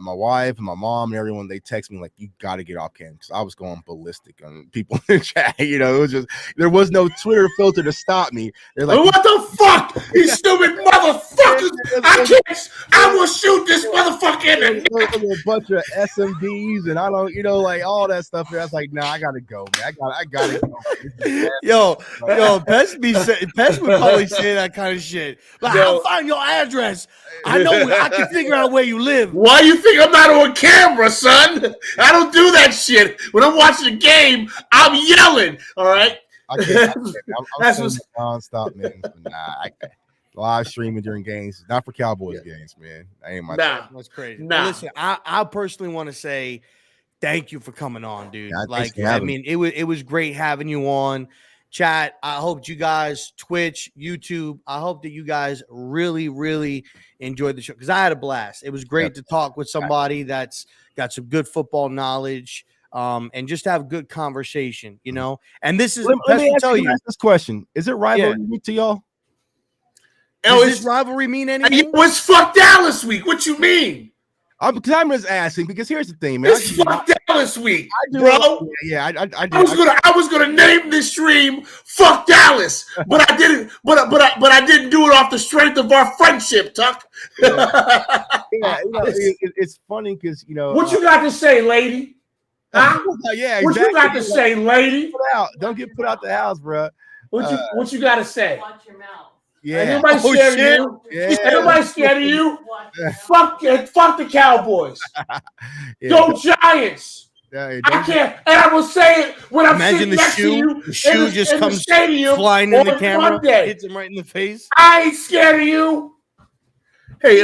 My wife and my mom and everyone, they text me like, you got to get off camera, because I was going ballistic on people in the chat. It was just, there was no Twitter filter to stop me. They're like, what the fuck? These stupid motherfuckers! I will shoot this motherfucker in the neck. A bunch of SMDs and I don't, like all that stuff. I was like, nah, I gotta go, man. I gotta go. Yo, Pest would probably say that kind of shit. Like, I'll find your address. I know I can figure out where you live. Why you think I'm not on camera, son? I don't do that shit. When I'm watching a game, I'm yelling. All right. I'm nonstop, man. Nah, live streaming during games, not for Cowboys games, man. That ain't my thing. That's crazy. Well, listen, I personally want to say thank you for coming on, dude. It was great having you on. Chat, I hope you guys, Twitch, YouTube, I hope that you guys really, really enjoyed the show, because I had a blast. It was great to talk with somebody that's got some good football knowledge, and just have a good conversation, And this is, let me ask this question. Is it rivalry to y'all? Does this rivalry mean anything? It was fuck Dallas week. What you mean? Because I'm just asking, because here's the thing, man. It's fuck Dallas week, bro. I was gonna name this stream "Fuck Dallas," but I didn't. But I didn't do it off the strength of our friendship, Tuck. It's funny because what you got to say, lady? Huh? Yeah, exactly. What you got to say, lady? Don't get put out the house, bro. What you got to say? Watch your mouth. Yeah. Everybody scared of you. Yeah. Everybody scared of you. Fuck the Cowboys. Go Giants. Yeah, I can't, and I will say it when I'm sitting next to you. The shoe just comes flying in the camera, hits him right in the face. I ain't scared of you. Hey,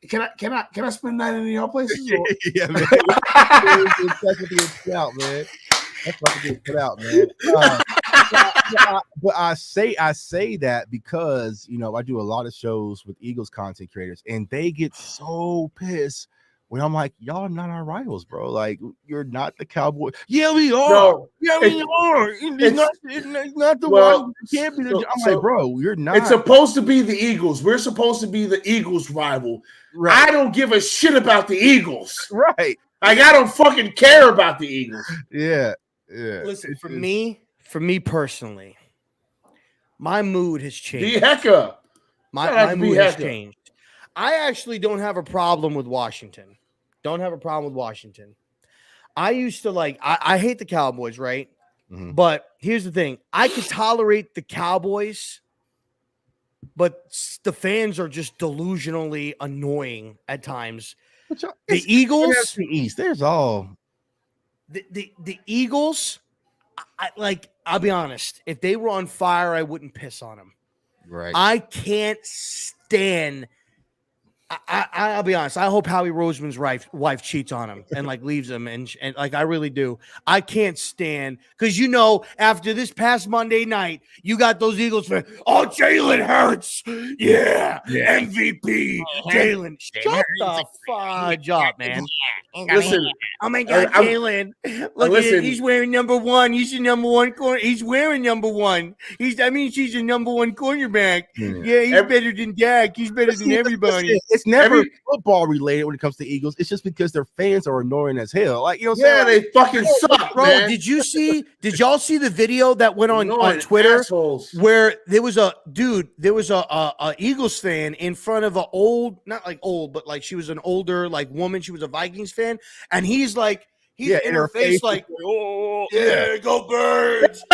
can I spend that in your places? Yeah, man. That's what gets put out, man. That's what gets put out, man. But I say that because I do a lot of shows with Eagles content creators, and they get so pissed when I'm like, y'all not our rivals, bro. Like, you're not the Cowboys. Yeah, we are. No, yeah, we are. It's not the one. It can't be the. I'm like, bro, you're not. It's supposed to be the Eagles. We're supposed to be the Eagles rival. Right. I don't give a shit about the Eagles. Right. Like, I don't fucking care about the Eagles. Yeah. Listen, for me personally, my mood has changed. Hecka. My mood has changed. I actually don't have a problem with Washington. I used to I hate the Cowboys, right? Mhm. But here's the thing. I could tolerate the Cowboys, but the fans are just delusionally annoying at times. The Eagles, the East. There's all the Eagles. I'll be honest. If they were on fire, I wouldn't piss on them. right. I can't stand. I'll be honest. I hope Howie Roseman's wife cheats on him and leaves him, and I really do. I can't stand because after this past Monday night, you got those Eagles fans. Oh, Jalen Hurts, yeah. MVP, Jalen. Shut the fudge up, man. Listen, oh my God, Jalen! Look at it. He's wearing number one. He's your number one corner. He's wearing number one. That means he's your number one cornerback. Yeah, he's better than Dak. He's better than everybody. It's never football related when it comes to Eagles. It's just because their fans are annoying as hell. They fucking suck, bro. Man. Did y'all see the video that went on Twitter where there was a Eagles fan in front of but she was an older woman. She was a Vikings fan, and he's in her face oh yeah, go Birds,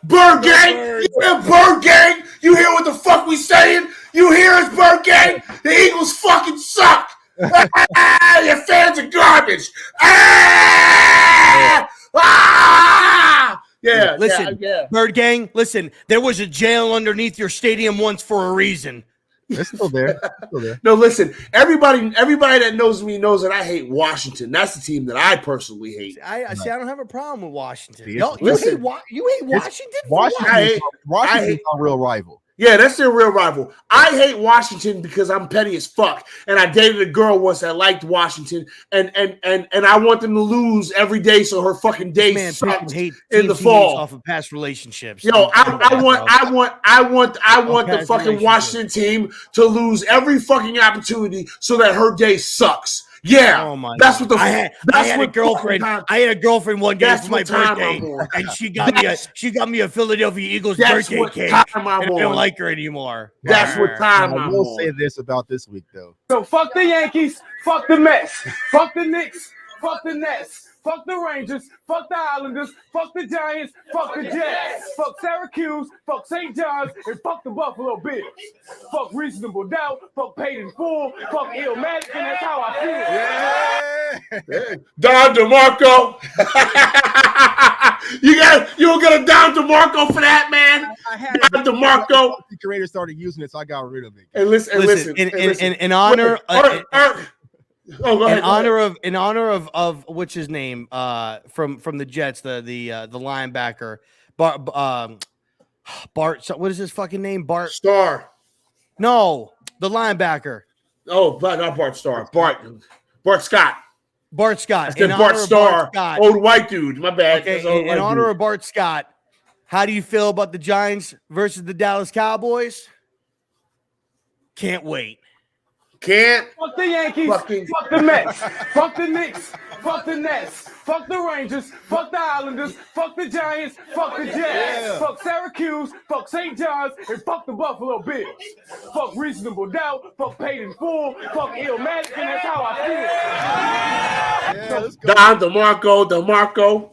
Bird Gang, Bird Gang. You hear what the fuck we saying? You hear us, Bird Gang? The Eagles fucking suck. Your fans are garbage. Yeah, listen, yeah. Bird Gang, listen. There was a jail underneath your stadium once for a reason. It's still there. No, listen. Everybody that knows me knows that I hate Washington. That's the team that I personally hate. I don't have a problem with Washington. See, you hate Washington? Washington's our real rival. Yeah, that's their real rival. I hate Washington because I'm petty as fuck, and I dated a girl once that liked Washington, and I want them to lose every day so her fucking day sucks in the fall. Off of past relationships. Yo, I want the fucking Washington team to lose every fucking opportunity so that her day sucks. Yeah, that's what I had a girlfriend. I had a girlfriend one day for my birthday, and she got me a Philadelphia Eagles birthday cake. And I don't like her anymore. That's what time I will say this about this week, though. So fuck the Yankees, fuck the Mets, fuck the Knicks, fuck the Nets. Fuck the Rangers, fuck the Islanders, fuck the Giants, fuck the Jets, fuck Syracuse, fuck St. John's, and fuck the Buffalo Bills. Fuck Reasonable Doubt, fuck Paid in Full, fuck Illmatic, and that's how I feel. Yeah. Don DeMarco. you don't get a Don DeMarco for that, man. Don DeMarco. The creator started using it, so I got rid of it. And listen. In honor. Oh, go ahead, in honor of what's his name from the Jets, the linebacker Bart. What is his fucking name? Bart Starr. No, the linebacker. Oh, not Bart Starr. Bart Scott. Bart Scott. In Bart Starr. Old white dude. My bad. Okay, in honor of Bart Scott, how do you feel about the Giants versus the Dallas Cowboys? Can't wait. Fuck the Yankees, fuck the Mets, fuck the Knicks, fuck the Nets, fuck the Rangers, fuck the Islanders, fuck the Giants, fuck the Jets, fuck Syracuse, fuck St. John's, and fuck the Buffalo Bills. Fuck Reasonable Doubt, fuck Paid in Full, fuck Illmatic, and that's how I feel. Don DeMarco,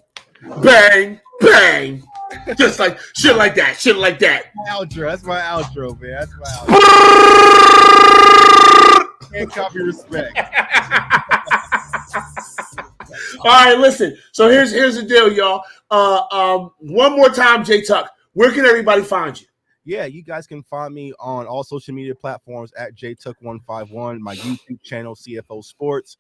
bang, bang. Just like shit like that. That's my outro, man. That's my outro. Can't copy respect. All right, listen. So here's the deal, y'all. One more time, J Tuck. Where can everybody find you? Yeah, you guys can find me on all social media platforms at JTuck151, my YouTube channel, CFO Sports.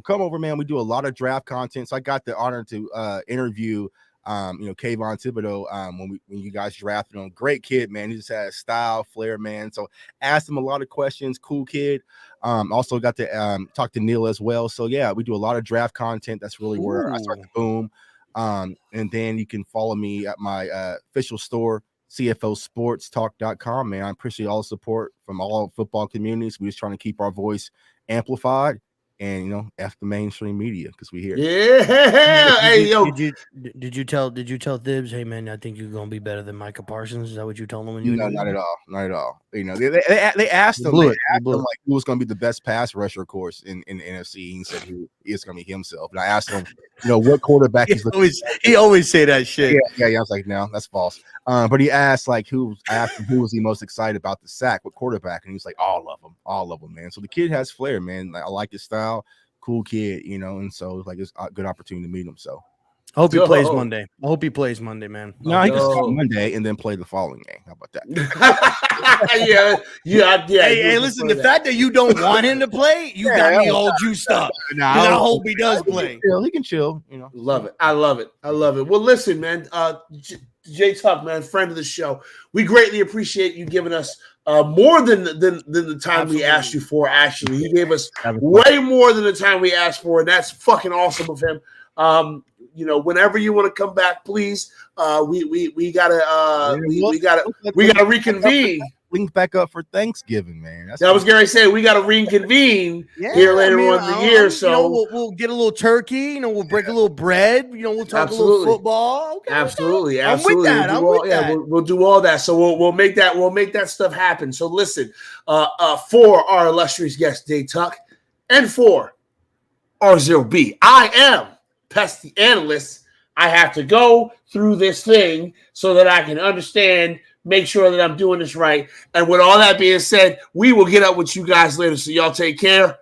Come over, man. We do a lot of draft content. So I got the honor to interview Kayvon Thibodeau, when you guys drafted him. Great kid, man. He just had style, flair, man. So asked him a lot of questions. Cool kid. Also got to talk to Neil as well. So yeah, we do a lot of draft content. That's really where I start to boom. And then you can follow me at my official store, CFOsportstalk.com. Man, I appreciate all the support from all football communities. We're just trying to keep our voice amplified. and F the mainstream media because we here. Yeah. Hey, yo. Did you tell Thibs, hey man, I think you're gonna be better than Micah Parsons? Is that what you told him when you? No, not at all. Not at all. They asked him. Like who was going to be the best pass rusher, of course, in the NFC. He said he is going to be himself. And I asked him, what quarterback he's looking. He always say that shit. Yeah. I was like, no, that's false. But he asked who was he most excited about the sack? What quarterback? And he was like, all of them, man. So the kid has flair, man. Like, I like his style, cool kid, and so it's a good opportunity to meet him. So. I hope he plays Monday. I hope he plays Monday, man. No, he can start Monday and then play the following game. How about that? yeah. Hey, listen, the fact that you don't want him to play, you got me all juiced up. I hope he does play. He can chill. Love it. I love it. Well, listen, man. Jay Tuck, man, friend of the show. We greatly appreciate you giving us more than the time we asked you for. Actually, he gave us way more than the time we asked for, and that's fucking awesome of him. Whenever you want to come back, please. We gotta reconvene. Link back up for Thanksgiving, man. I was gonna say we gotta reconvene here later on in the year. So we'll get a little turkey. We'll break a little bread. We'll talk a little football. Okay, absolutely. I'm with that. We'll do all that. So we'll make that stuff happen. So listen, for our illustrious guest, Day Tuck, and for RZeroB, I am Pest the Analyst. I have to go through this thing so that I can understand, make sure that I'm doing this right. And with all that being said, we will get up with you guys later. So y'all take care.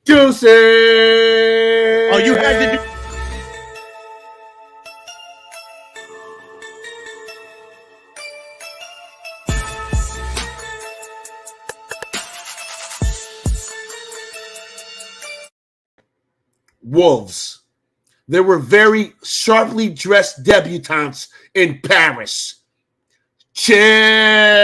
Deuces. Oh, you had to do. Wolves. There were very sharply dressed debutantes in Paris. Cheers.